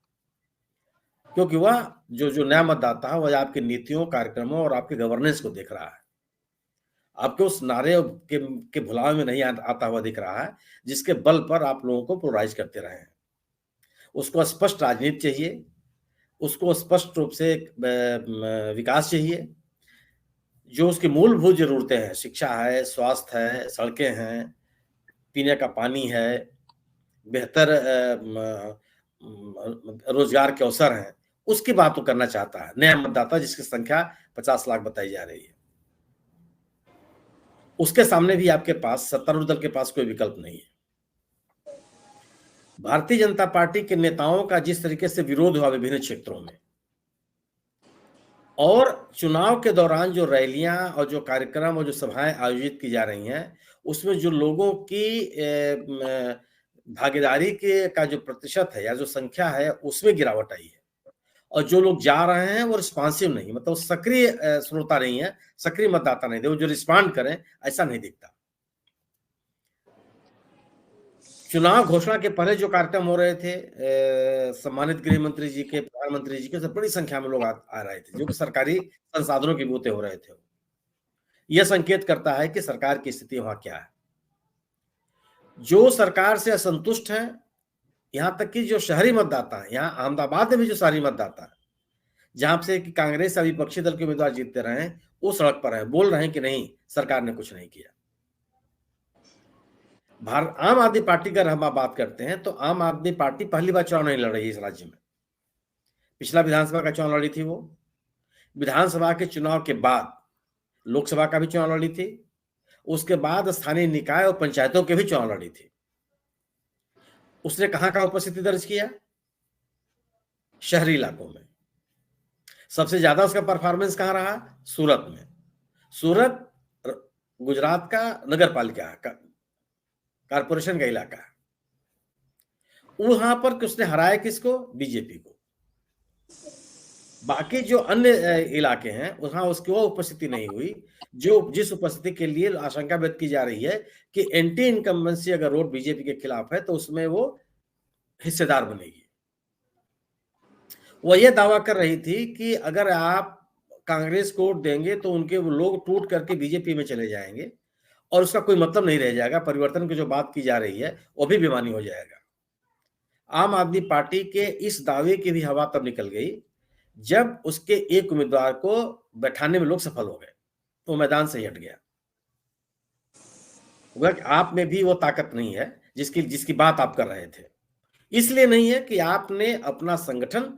क्योंकि वह जो नया मतदाता है वह आपकी नीतियों, कार्यक्रमों और आपके गवर्नेंस को देख रहा है। आपके उस नारे के भुलावे में नहीं आता हुआ दिख रहा है जिसके बल पर आप लोगों को पोलराइज करते रहे हैं। उसको स्पष्ट राजनीति चाहिए, उसको स्पष्ट रूप से विकास चाहिए, जो उसकी मूलभूत जरूरतें हैं, शिक्षा है, स्वास्थ्य है, सड़कें हैं, पीने का पानी है, बेहतर रोजगार के अवसर हैं, उसकी बात वो करना चाहता है। नया मतदाता जिसकी संख्या 50 लाख बताई जा रही है, उसके सामने भी आपके पास सत्तारूढ़ दल के पास कोई विकल्प नहीं है। भारतीय जनता पार्टी के नेताओं का जिस तरीके से विरोध हुआ विभिन्न क्षेत्रों में, और चुनाव के दौरान जो रैलियां और जो कार्यक्रम और जो सभाएं आयोजित की जा रही हैं, उसमें जो लोगों की भागीदारी के का जो प्रतिशत है या जो संख्या है उसमें गिरावट आई है। और जो लोग जा रहे हैं वो रिस्पॉन्सिव नहीं, मतलब सक्रिय श्रोता नहीं है, सक्रिय मतदाता नहीं थे, वो जो रिस्पॉन्ड करें ऐसा नहीं दिखता। चुनाव घोषणा के पहले जो कार्यक्रम हो रहे थे, सम्मानित गृह मंत्री जी के, प्रधानमंत्री जी के, सब बड़ी संख्या में लोग आ रहे थे, जो कि सरकारी संसाधनों की बूते हो रहे थे। यह संकेत करता है कि सरकार की स्थिति वहां क्या है। जो सरकार से असंतुष्ट है, यहां तक कि जो शहरी मतदाता है, यहाँ अहमदाबाद में भी जो शहरी मतदाता है, जहां से कि कांग्रेस या विपक्षी दल के उम्मीदवार जीतते रहे, वो सड़क पर है, बोल रहे हैं कि नहीं, सरकार ने कुछ नहीं किया। आम आदमी पार्टी का हम बात करते हैं तो आम आदमी पार्टी पहली बार चुनाव नहीं लड़ रही है इस राज्य में। पिछला विधानसभा का चुनाव लड़ी थी, वो विधानसभा के चुनाव के बाद लोकसभा का भी चुनाव लड़ी थी, उसके बाद स्थानीय निकाय और पंचायतों के भी चुनाव लड़ी थी। उसने कहां का उपस्थिति दर्ज किया? शहरी इलाकों में। सबसे ज्यादा उसका परफॉर्मेंस कहां रहा? सूरत में। सूरत गुजरात का नगर पालिका का, कारपोरेशन का इलाका है, वहां पर उसने हराया किसको? बीजेपी को। बाकी जो अन्य इलाके हैं वहां उसकी वो उपस्थिति नहीं हुई जिस उपस्थिति के लिए आशंका व्यक्त की जा रही है कि एंटी इनकम्बेंसी अगर वोट बीजेपी के खिलाफ है तो उसमें वो हिस्सेदार बनेगी। वो ये दावा कर रही थी कि अगर आप कांग्रेस को वोट देंगे तो उनके वो लोग टूट करके बीजेपी में चले जाएंगे और उसका कोई मतलब नहीं रह जाएगा, परिवर्तन की जो बात की जा रही है वो भी बेमानी हो जाएगा। आम आदमी पार्टी के इस दावे की भी हवा तब निकल गई जब उसके एक उम्मीदवार को बैठाने में लोग सफल हो गए, तो मैदान से हट गया। आप में भी वो ताकत नहीं है जिसकी बात आप कर रहे थे। इसलिए नहीं है कि आपने अपना संगठन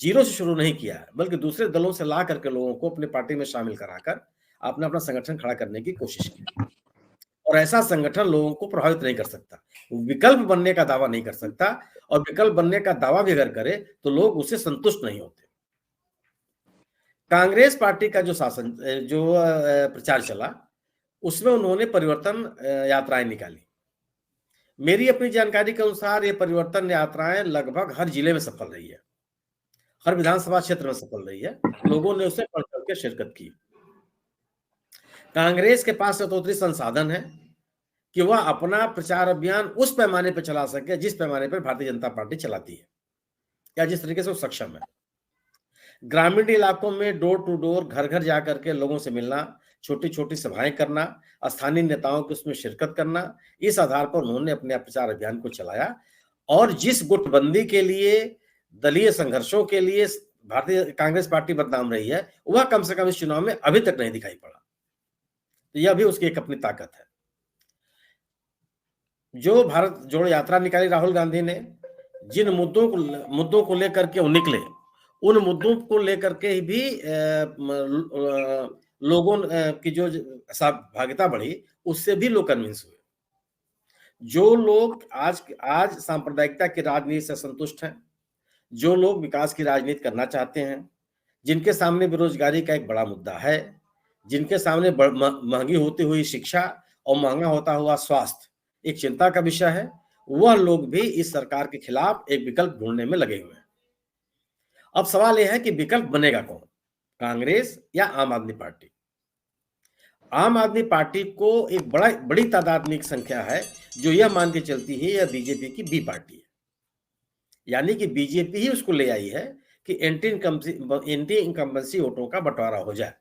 जीरो से शुरू नहीं किया है, बल्कि दूसरे दलों से ला करके लोगों को अपने पार्टी में शामिल कराकर आपने अपना संगठन खड़ा करने की कोशिश की। और ऐसा संगठन लोगों को प्रभावित नहीं कर सकता, विकल्प बनने का दावा नहीं कर सकता, और विकल्प बनने का दावा भी अगर करे तो लोग उससे संतुष्ट नहीं होते। कांग्रेस पार्टी का जो प्रचार चला उसमें उन्होंने परिवर्तन यात्राएं निकाली। मेरी अपनी जानकारी के अनुसार ये परिवर्तन यात्राएं लगभग हर जिले में सफल रही है, हर विधानसभा क्षेत्र में सफल रही है, लोगों ने उसमें बढ़ चढ़ के शिरकत की। कांग्रेस के पास स्वतंत्र संसाधन है कि वह अपना प्रचार अभियान उस पैमाने पर चला सके जिस पैमाने पर भारतीय जनता पार्टी चलाती है, या जिस तरीके से वो सक्षम है। ग्रामीण इलाकों में डोर टू डोर, घर घर जाकर के लोगों से मिलना, छोटी छोटी सभाएं करना, स्थानीय नेताओं की उसमें शिरकत करना, इस आधार पर उन्होंने अपने प्रचार अभियान को चलाया। और जिस गुटबंदी के लिए, दलीय संघर्षों के लिए भारतीय कांग्रेस पार्टी बदनाम रही है, वह कम से कम इस चुनाव में अभी तक नहीं दिखाई पड़ा। तो यह भी उसकी एक अपनी ताकत है। जो भारत जोड़ो यात्रा निकाली राहुल गांधी ने, जिन मुद्दों को लेकर के वो निकले, उन मुद्दों को लेकर के ही भी लोगों की जो सहभागिता बढ़ी, उससे भी लोग कन्विंस हुए। जो लोग आज सांप्रदायिकता की राजनीति से संतुष्ट हैं, जो लोग विकास की राजनीति करना चाहते हैं, जिनके सामने बेरोजगारी का एक बड़ा मुद्दा है, जिनके सामने महंगी होती हुई शिक्षा और महंगा होता हुआ स्वास्थ्य एक चिंता का विषय है, वह लोग भी इस सरकार के खिलाफ एक विकल्प ढूंढने में लगे हुए हैं। अब सवाल यह है कि विकल्प बनेगा कौन, कांग्रेस या आम आदमी पार्टी? आम आदमी पार्टी को एक बड़ी तादाद में एक संख्या है जो यह मान के चलती है यह बीजेपी की बी पार्टी है, यानी कि बीजेपी ही उसको ले आई है कि एंटी इनकम्बेंसी वोटों का बंटवारा हो जाए,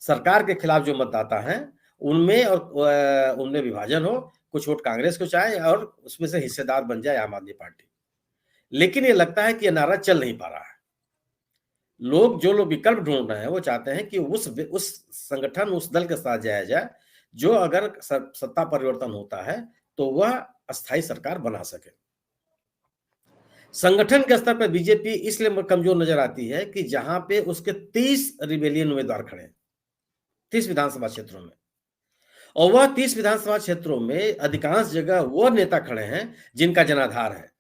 सरकार के खिलाफ जो मतदाता हैं उनमें विभाजन हो, कुछ वोट कांग्रेस को चाहे और उसमें से हिस्सेदार बन जाए आम आदमी पार्टी। लेकिन ये लगता है कि यह नारा चल नहीं पा रहा है। जो लोग विकल्प ढूंढ रहे हैं वो चाहते हैं कि उस संगठन, उस दल के साथ जाया जाए जो अगर सत्ता परिवर्तन होता है तो वह अस्थायी सरकार बना सके। संगठन के स्तर पर बीजेपी इसलिए कमजोर नजर आती है कि जहां पे उसके 30 रिबेलियन उम्मीदवार खड़े हैं 30 विधानसभा क्षेत्रों में, और वह 30 विधानसभा क्षेत्रों में अधिकांश जगह वह नेता खड़े हैं जिनका जनाधार है,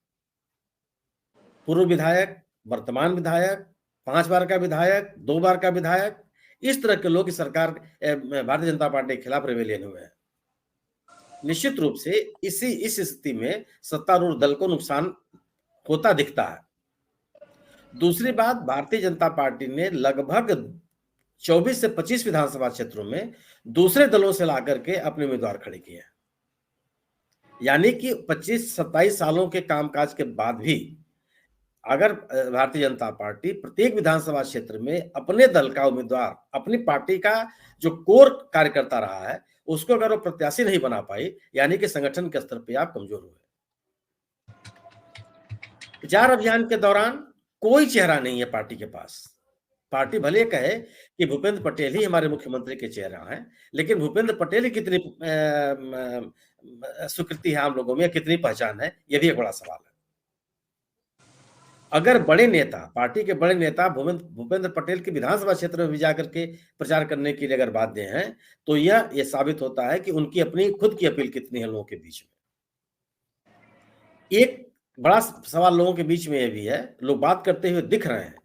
पूर्व विधायक, वर्तमान विधायक, 5 बार का विधायक, 2 बार का विधायक, इस तरह के लोग इस सरकार भारतीय जनता पार्टी के खिलाफ रिबेलियन हुए हैं। निश्चित रूप से इस स्थिति में सत्तारूढ़ दल को नुकसान होता दिखता है। दूसरी बात, भारतीय जनता पार्टी ने लगभग 24 से 25 विधानसभा क्षेत्रों में दूसरे दलों से लाकर के अपने उम्मीदवार खड़े किए हैं, यानी कि 25-27 सालों के कामकाज के बाद भी अगर भारतीय जनता पार्टी प्रत्येक विधानसभा क्षेत्र में अपने दल का उम्मीदवार, अपनी पार्टी का जो कोर कार्यकर्ता रहा है, उसको अगर वो प्रत्याशी नहीं बना पाई, यानी कि संगठन के स्तर पे आप कमजोर हुए। प्रचार अभियान के दौरान कोई चेहरा नहीं है पार्टी के पास। पार्टी भले कहे कि भूपेंद्र पटेल ही हमारे मुख्यमंत्री के चेहरा हैं, लेकिन भूपेंद्र पटेल की कितनी स्वीकृति है आम लोगों में, कितनी पहचान है, यह भी एक बड़ा सवाल है। अगर बड़े नेता, पार्टी के बड़े नेता भूपेंद्र पटेल के विधानसभा क्षेत्र में भी जाकर के प्रचार करने के लिए अगर बाध्य हैं, तो यह साबित होता है कि उनकी अपनी खुद की अपील कितनी है लोगों के बीच में। एक बड़ा सवाल लोगों के बीच में यह भी है, लोग बात करते हुए दिख रहे हैं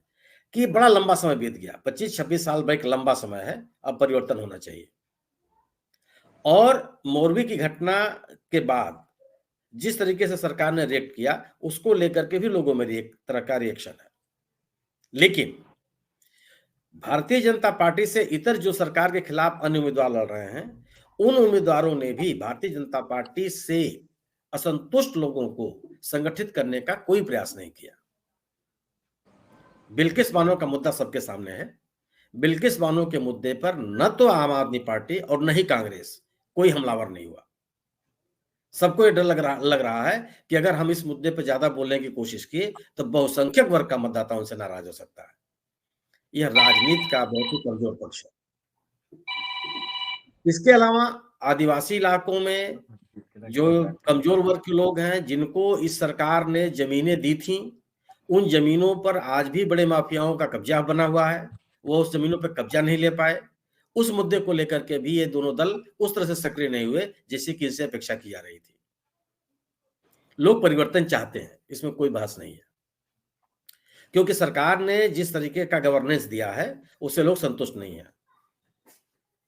कि बड़ा लंबा समय बीत गया, 25-26 साल एक लंबा समय है, अब परिवर्तन होना चाहिए। और मोरबी की घटना के बाद जिस तरीके से सरकार ने रिएक्ट किया, उसको लेकर के भी लोगों में एक तरह का रिएक्शन है। लेकिन भारतीय जनता पार्टी से इतर जो सरकार के खिलाफ अन्य उम्मीदवार लड़ रहे हैं, उन उम्मीदवारों ने भी भारतीय जनता पार्टी से असंतुष्ट लोगों को संगठित करने का कोई प्रयास नहीं किया। बिल्किस बानो का मुद्दा सबके सामने है। बिल्किस बानो के मुद्दे पर न तो आम आदमी पार्टी और न ही कांग्रेस कोई हमलावर नहीं हुआ। सबको ये डर लग रहा है कि अगर हम इस मुद्दे पर ज्यादा बोलने की कोशिश किए तो बहुसंख्यक वर्ग का मतदाता उनसे नाराज हो सकता है। यह राजनीति का बहुत ही कमजोर पक्ष है। इसके अलावा आदिवासी इलाकों में जो कमजोर वर्ग के लोग हैं, जिनको इस सरकार ने जमीनें दी थी, उन जमीनों पर आज भी बड़े माफियाओं का कब्जा बना हुआ है, वो उस जमीनों पर कब्जा नहीं ले पाए। उस मुद्दे को लेकर के भी ये दोनों दल उस तरह से सक्रिय नहीं हुए जैसे कि इनसे अपेक्षा की जा रही थी। लोग परिवर्तन चाहते हैं, इसमें कोई बहस नहीं है, क्योंकि सरकार ने जिस तरीके का गवर्नेंस दिया है उससे लोग संतुष्ट नहीं है।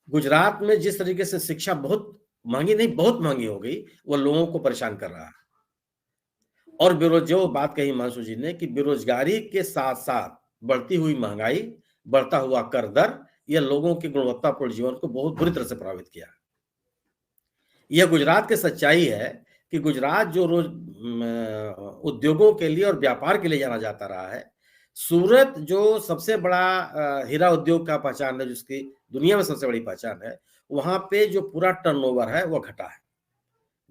गुजरात में जिस तरीके से शिक्षा बहुत महंगी हो गई, वो लोगों को परेशान कर रहा है। और जो बात कही हिमांशु जी ने कि बेरोजगारी के साथ साथ बढ़ती हुई महंगाई, बढ़ता हुआ कर दर, यह लोगों की गुणवत्तापूर्ण जीवन को बहुत बुरी तरह से प्रभावित किया। यह गुजरात की सच्चाई है कि गुजरात जो रोज उद्योगों के लिए और व्यापार के लिए जाना जाता रहा है, सूरत जो सबसे बड़ा हीरा उद्योग का पहचान है, जिसकी दुनिया में सबसे बड़ी पहचान है, वहां पे जो पूरा टर्नओवर है वो घटा है।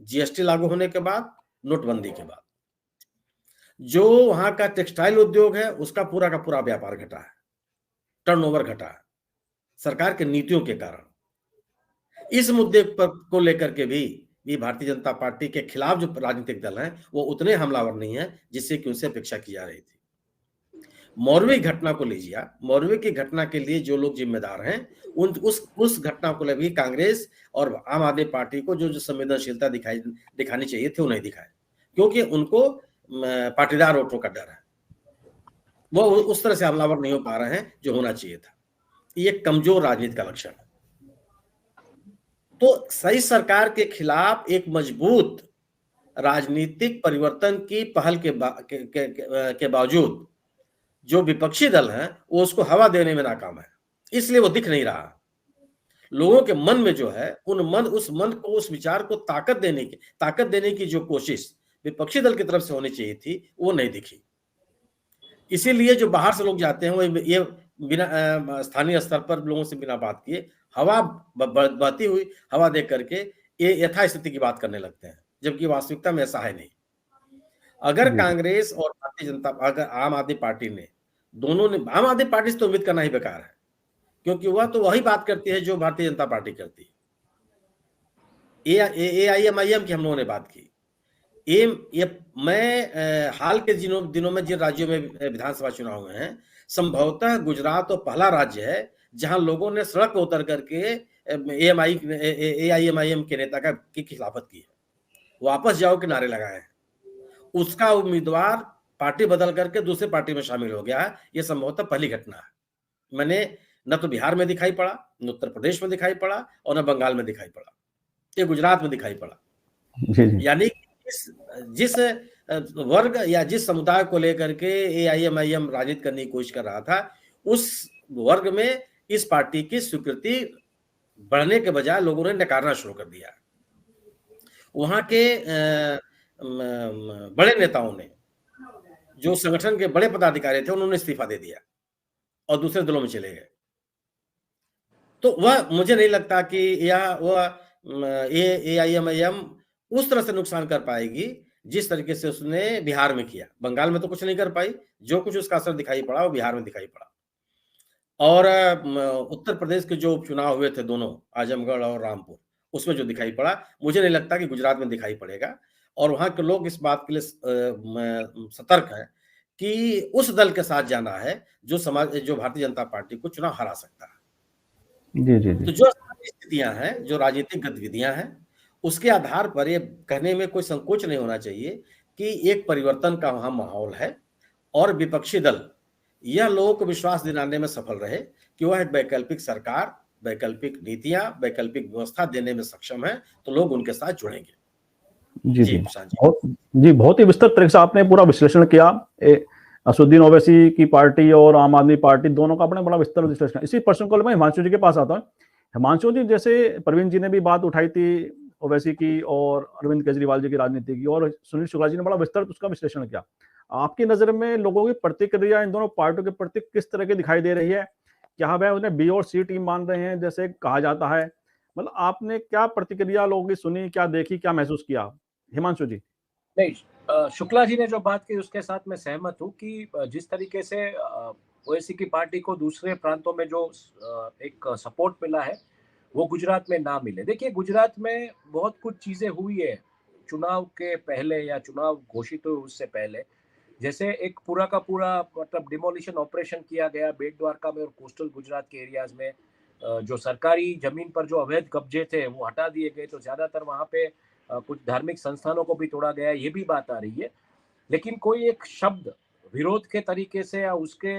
जीएसटी लागू होने के बाद, नोटबंदी के बाद जो वहां का टेक्सटाइल उद्योग है उसका पूरा का पूरा व्यापार घटा है, टर्नओवर घटा है, सरकार के नीतियों के कारण। इस मुद्दे पर को लेकर के भी ये भारतीय जनता पार्टी के खिलाफ जो राजनीतिक दल हैं वो उतने हमलावर नहीं है जिससे कि उनसे अपेक्षा की जा रही थी। मौरवी घटना को लीजिए, मौरवी की घटना के लिए जो लोग जिम्मेदार हैं उस घटना को लेकर कांग्रेस और आम आदमी पार्टी को जो संवेदनशीलता दिखानी चाहिए थी वो नहीं दिखाए, क्योंकि उनको पाटीदार वोटों का डर है, वो उस तरह से हमलावर नहीं हो पा रहे हैं जो होना चाहिए था। ये कमजोर राजनीति का लक्षण है। तो सही सरकार के खिलाफ एक मजबूत राजनीतिक परिवर्तन की पहल के बावजूद जो विपक्षी दल हैं वो उसको हवा देने में नाकाम है, इसलिए वो दिख नहीं रहा। लोगों के मन में जो है उस मन को, उस विचार को ताकत देने की जो कोशिश विपक्षी दल की तरफ से होनी चाहिए थी वो नहीं दिखी। इसीलिए जो बाहर से लोग जाते हैं वो ये बिना स्थानीय स्तर पर लोगों से बिना बात किए हवा बहती हुई हवा देख करके ये यथास्थिति की बात करने लगते हैं, जबकि वास्तविकता में ऐसा है नहीं। अगर कांग्रेस और भारतीय जनता, अगर आम आदमी पार्टी ने, दोनों ने, आम आदमी पार्टी से तो उम्मीद करना ही बेकार है, क्योंकि वह तो वही बात करती है जो भारतीय जनता पार्टी करती है। AIMIM की हम लोगों ने बात की। मैं हाल के दिनों में जिन राज्यों में विधानसभा चुनाव हुए हैं, संभवतः गुजरात तो पहला राज्य है जहां लोगों ने सड़क पर उतर करके AIMIM के नेता की खिलाफत की है, वापस जाओ के नारे लगाए हैं। उसका उम्मीदवार पार्टी बदल करके दूसरे पार्टी में शामिल हो गया है। यह संभवतः पहली घटना है। मैंने न तो बिहार में दिखाई पड़ा, न उत्तर प्रदेश में दिखाई पड़ा और न बंगाल में दिखाई पड़ा, ये गुजरात में दिखाई पड़ा। यानी जिस वर्ग या जिस समुदाय को लेकर के AIMIM राजनीति करने की कोशिश कर रहा था, उस वर्ग में इस पार्टी की स्वीकृति बढ़ने के बजाय लोगों ने नकारना शुरू कर दिया। वहां के बड़े नेताओं ने, जो संगठन के बड़े पदाधिकारी थे, उन्होंने इस्तीफा दे दिया और दूसरे दलों में चले गए। तो वह, मुझे नहीं लगता कि AIMIM उस तरह से नुकसान कर पाएगी जिस तरीके से उसने बिहार में किया। बंगाल में तो कुछ नहीं कर पाई, जो कुछ उसका असर दिखाई पड़ा वो बिहार में दिखाई पड़ा। और उत्तर प्रदेश के जो उपचुनाव हुए थे दोनों, आजमगढ़ और रामपुर, उसमें जो दिखाई पड़ा, मुझे नहीं लगता कि गुजरात में दिखाई पड़ेगा। और वहां के लोग इस बात के लिए सतर्क हैं कि उस दल के साथ जाना है जो भारतीय जनता पार्टी को चुनाव हरा सकता है। जी। तो जो स्थितियां हैं, जो राजनीतिक गतिविधियां हैं, उसके आधार पर ये कहने में कोई संकोच नहीं होना चाहिए कि एक परिवर्तन का वहां माहौल है और विपक्षी दल यह लोगों को विश्वास दिलाने में सफल रहे कि वह एक वैकल्पिक सरकार, वैकल्पिक नीतियां, वैकल्पिक व्यवस्था देने में सक्षम है, तो लोग उनके साथ जुड़ेंगे। जी, बहुत ही विस्तृत तरीके से आपने पूरा विश्लेषण किया। असदुद्दीन ओवैसी की पार्टी और आम आदमी पार्टी दोनों का अपने बड़ा विस्तृत विश्लेषण। इसी प्रश्न को मैं हिमांशु जी के पास आता हूँ। हिमांशु जी, जैसे प्रवीण जी ने भी बात उठाई थी ओवैसी की और अरविंद केजरीवाल जी की राजनीति की, और सुनील शुक्ला जी ने बड़ा विस्तृत उसका विश्लेषण किया। आपकी नजर में लोगों की प्रतिक्रिया इन दोनों पार्टियों के प्रति किस तरह की दिखाई दे रही है? क्या वह उन्हें B और C टीम मान रहे हैं जैसे कहा जाता है? मतलब आपने क्या प्रतिक्रिया लोगों की सुनी, क्या देखी, क्या महसूस किया? हिमांशु जी। नहीं, शुक्ला जी ने जो बात की उसके साथ मैं सहमत हूँ कि जिस तरीके से ओवैसी की पार्टी को दूसरे प्रांतों में जो एक सपोर्ट मिला है वो गुजरात में ना मिले। देखिए, गुजरात में बहुत कुछ चीजें हुई है चुनाव के पहले या चुनाव घोषित हुए उससे पहले। जैसे एक पूरा का पूरा मतलब डिमोलिशन ऑपरेशन किया गया बेट द्वारका में और कोस्टल गुजरात के एरियाज में। जो सरकारी जमीन पर जो अवैध कब्जे थे वो हटा दिए गए, तो ज्यादातर वहां पे कुछ धार्मिक संस्थानों को भी तोड़ा गया, ये भी बात आ रही है। लेकिन कोई एक शब्द विरोध के तरीके से या उसके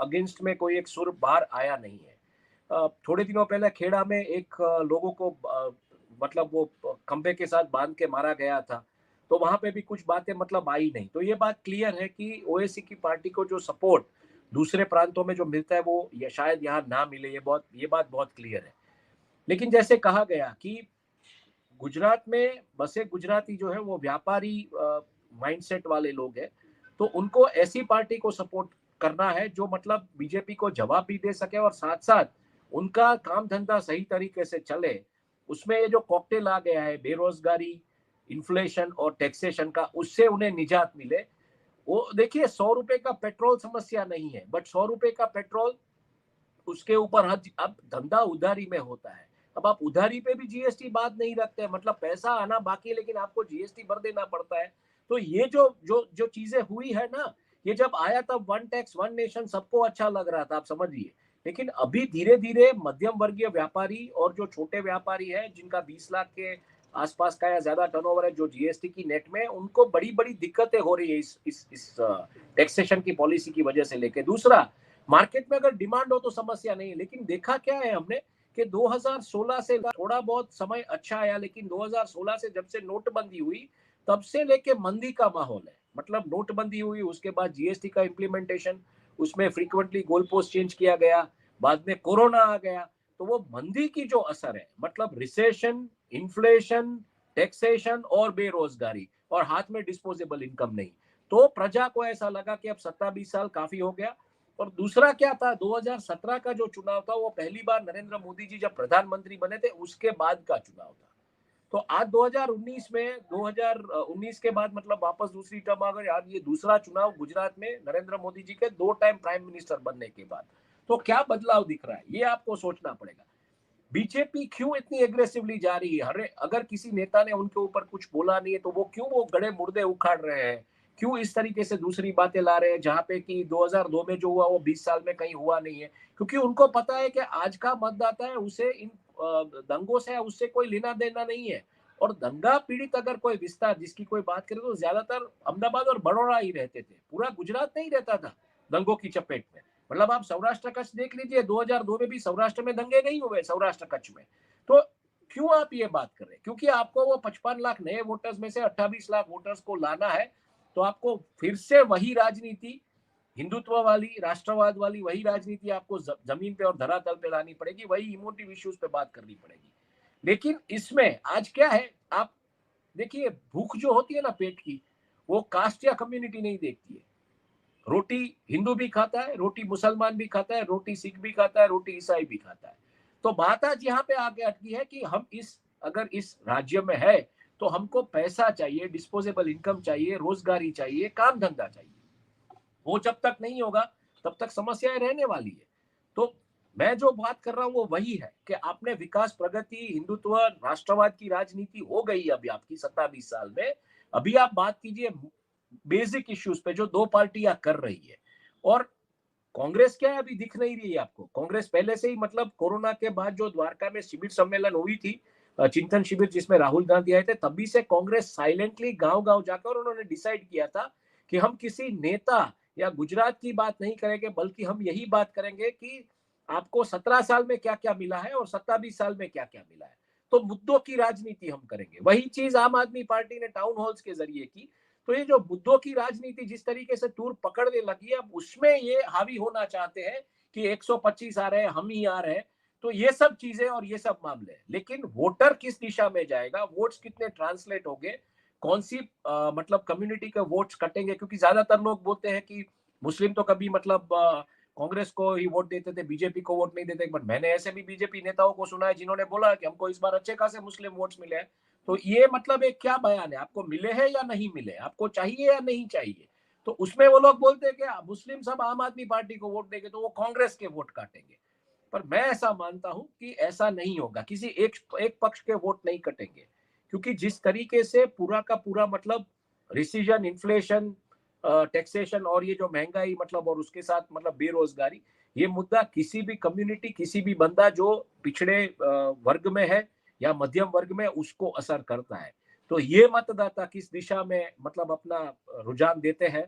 अगेंस्ट में कोई एक सुर बाहर आया नहीं है। थोड़े दिनों पहले खेड़ा में एक लोगों को मतलब वो खंभे के साथ बांध के मारा गया था, तो वहां पे भी कुछ बातें मतलब आई नहीं। तो ये बात क्लियर है कि ओवैसी की पार्टी को जो सपोर्ट दूसरे प्रांतों में जो मिलता है वो शायद यहाँ ना मिले, ये बात बहुत क्लियर है। लेकिन जैसे कहा गया कि गुजरात में बसे गुजराती जो है वो व्यापारी माइंडसेट वाले लोग हैं, तो उनको ऐसी पार्टी को सपोर्ट करना है जो मतलब बीजेपी को जवाब भी दे सके और साथ साथ उनका काम धंधा सही तरीके से चले। उसमें ये जो कॉकटेल आ गया है बेरोजगारी, इन्फ्लेशन और टैक्सेशन का, उससे उन्हें निजात मिले। वो देखिए, 100 रुपए का पेट्रोल समस्या नहीं है, बट 100 रुपए का पेट्रोल उसके ऊपर अब धंधा उधारी में होता है। अब आप उधारी पे भी जीएसटी बात नहीं रखते, मतलब पैसा आना बाकी है लेकिन आपको जीएसटी भर देना पड़ता है। तो ये जो चीजें हुई है ना, ये जब आया तब वन टैक्स वन नेशन सबको अच्छा लग रहा था, आप समझिए। लेकिन अभी धीरे धीरे मध्यम वर्गीय व्यापारी और जो छोटे व्यापारी है जिनका 20 लाख के आसपास का या ज्यादा टर्नओवर है, जो जीएसटी की नेट में, उनको बड़ी बड़ी दिक्कतें हो रही है इस टैक्सेशन की पॉलिसी की वजह से लेके। दूसरा, मार्केट में अगर डिमांड हो तो समस्या नहीं है, लेकिन देखा क्या है हमने कि 2016 से थोड़ा बहुत समय अच्छा आया, लेकिन 2016 से जब से नोटबंदी हुई तब से लेके मंदी का माहौल है। मतलब नोटबंदी हुई, उसके बाद जीएसटी का इम्प्लीमेंटेशन, उसमें फ्रीक्वेंटली गोल पोस्ट चेंज किया गया, बाद में कोरोना आ गया, तो वो मंदी की जो असर है, मतलब रिसेशन, इन्फ्लेशन, टैक्सेशन और बेरोजगारी, और हाथ में डिस्पोजेबल इनकम नहीं, तो प्रजा को ऐसा लगा कि अब 17-20 साल काफी हो गया। और दूसरा क्या था, 2017 का जो चुनाव था वो पहली बार नरेंद्र मोदी जी जब प्रधानमंत्री बने थे उसके बाद का चुनाव था। तो आज 2019 में, 2019 के बाद मतलब वापस दूसरी टर्म आ गई, आज ये दूसरा चुनाव गुजरात में नरेंद्र मोदी जी के 2 टाइम प्राइम मिनिस्टर बनने के बाद। तो क्या बदलाव दिख रहा है, ये आपको सोचना पड़ेगा। बीजेपी क्यों इतनी एग्रेसिवली जा रही है? अरे अगर किसी नेता ने उनके ऊपर कुछ बोला नहीं है तो वो क्यों वो गड़े मुर्दे उखाड़ रहे हैं, क्यों इस तरीके से दूसरी बातें ला रहे हैं, जहां पे कि 2002 में जो हुआ वो 20 साल में कहीं हुआ नहीं है। क्योंकि उनको पता है कि आज का मतदाता है, उसे इन दंगों से उससे कोई लेना देना नहीं है। और दंगा पीड़ित अगर कोई विस्तार जिसकी कोई बात करे तो ज्यादातर अहमदाबाद और बड़ौदा ही रहते थे, पूरा गुजरात नहीं रहता था दंगों की चपेट में। मतलब आप सौराष्ट्र कच्छ देख लीजिए, 2002 में भी सौराष्ट्र में दंगे नहीं हुए, सौराष्ट्र कच्छ में। तो क्यों आप ये बात कर रहे हैं? क्योंकि आपको वो 55 लाख नए वोटर्स में से 28 लाख वोटर्स को लाना है, तो आपको फिर से वही राजनीति, हिंदुत्व वाली, राष्ट्रवाद वाली वही राजनीति आपको जमीन पे और धरातल पे लानी पड़ेगी, वही इमोटिव इश्यूज पे बात करनी पड़ेगी। लेकिन इसमें आज क्या है, आप देखिए, भूख जो होती है ना पेट की, वो कास्ट या कम्युनिटी नहीं देखती है। रोटी हिंदू भी खाता है, रोटी मुसलमान भी खाता है, रोटी सिख भी खाता है, रोटी ईसाई भी खाता है। तो बात आज यहाँ पे आके अटकी है कि हम अगर इस राज्य में है तो हमको पैसा चाहिए, डिस्पोजेबल इनकम चाहिए, रोजगारी चाहिए, काम धंधा चाहिए। वो जब तक नहीं होगा तब तक समस्याएं रहने वाली है। तो मैं जो बात कर रहा हूँ वो वही है कि आपने विकास, प्रगति, हिंदुत्व, राष्ट्रवाद की राजनीति हो गई अभी आपकी 17-20 साल में। अभी आप बात कीजिए बेसिक इश्यूज पे जो 2 पार्टियां कर रही है। और कांग्रेस क्या है, अभी दिख नहीं रही है आपको। कांग्रेस पहले से ही, मतलब कोरोना के बाद जो द्वारका में शिविर सम्मेलन हुई थी, चिंतन शिविर जिसमें राहुल गांधी आए थे, तभी से कांग्रेस साइलेंटली गांव गांव जाकर उन्होंने डिसाइड किया था कि हम किसी नेता या गुजरात की बात नहीं करेंगे, बल्कि हम यही बात करेंगे कि आपको 17 साल में क्या क्या मिला है और 17-20 साल में क्या क्या मिला है। तो मुद्दों की राजनीति हम करेंगे। वही चीज आम आदमी पार्टी ने टाउन हॉल्स के जरिए की। तो ये जो मुद्दों की राजनीति जिस तरीके से टूर पकड़ने लगी है, अब उसमें ये हावी होना चाहते हैं कि 125 आ रहे हैं, हम ही आ रहे हैं। तो ये सब चीजें और ये सब मामले हैं। लेकिन वोटर किस दिशा में जाएगा, वोट्स कितने ट्रांसलेट होंगे, कौन सी मतलब कम्युनिटी के वोट्स कटेंगे, क्योंकि ज्यादातर लोग बोलते हैं कि मुस्लिम तो कभी मतलब कांग्रेस को ही वोट देते थे, बीजेपी को वोट नहीं देते। बट मैंने ऐसे भी बीजेपी नेताओं को सुना है जिन्होंने बोला कि हमको इस बार अच्छे खासे मुस्लिम वोट्स मिले हैं। तो ये मतलब एक क्या बयान है, आपको मिले हैं या नहीं मिले, आपको चाहिए या नहीं चाहिए? तो उसमें वो लोग बोलते हैं कि मुस्लिम सब आम आदमी पार्टी को वोट देंगे तो वो कांग्रेस के वोट काटेंगे। पर मैं ऐसा मानता हूं कि ऐसा नहीं होगा, किसी एक पक्ष के वोट नहीं कटेंगे। क्योंकि जिस तरीके से पूरा का पूरा मतलब रिसीजन, इन्फ्लेशन, टैक्सेशन और ये जो महंगाई, मतलब और उसके साथ मतलब बेरोजगारी, ये मुद्दा किसी भी कम्युनिटी, किसी भी बंदा जो पिछड़े वर्ग में है या मध्यम वर्ग में, उसको असर करता है। तो ये मतदाता किस दिशा में मतलब अपना रुझान देते हैं,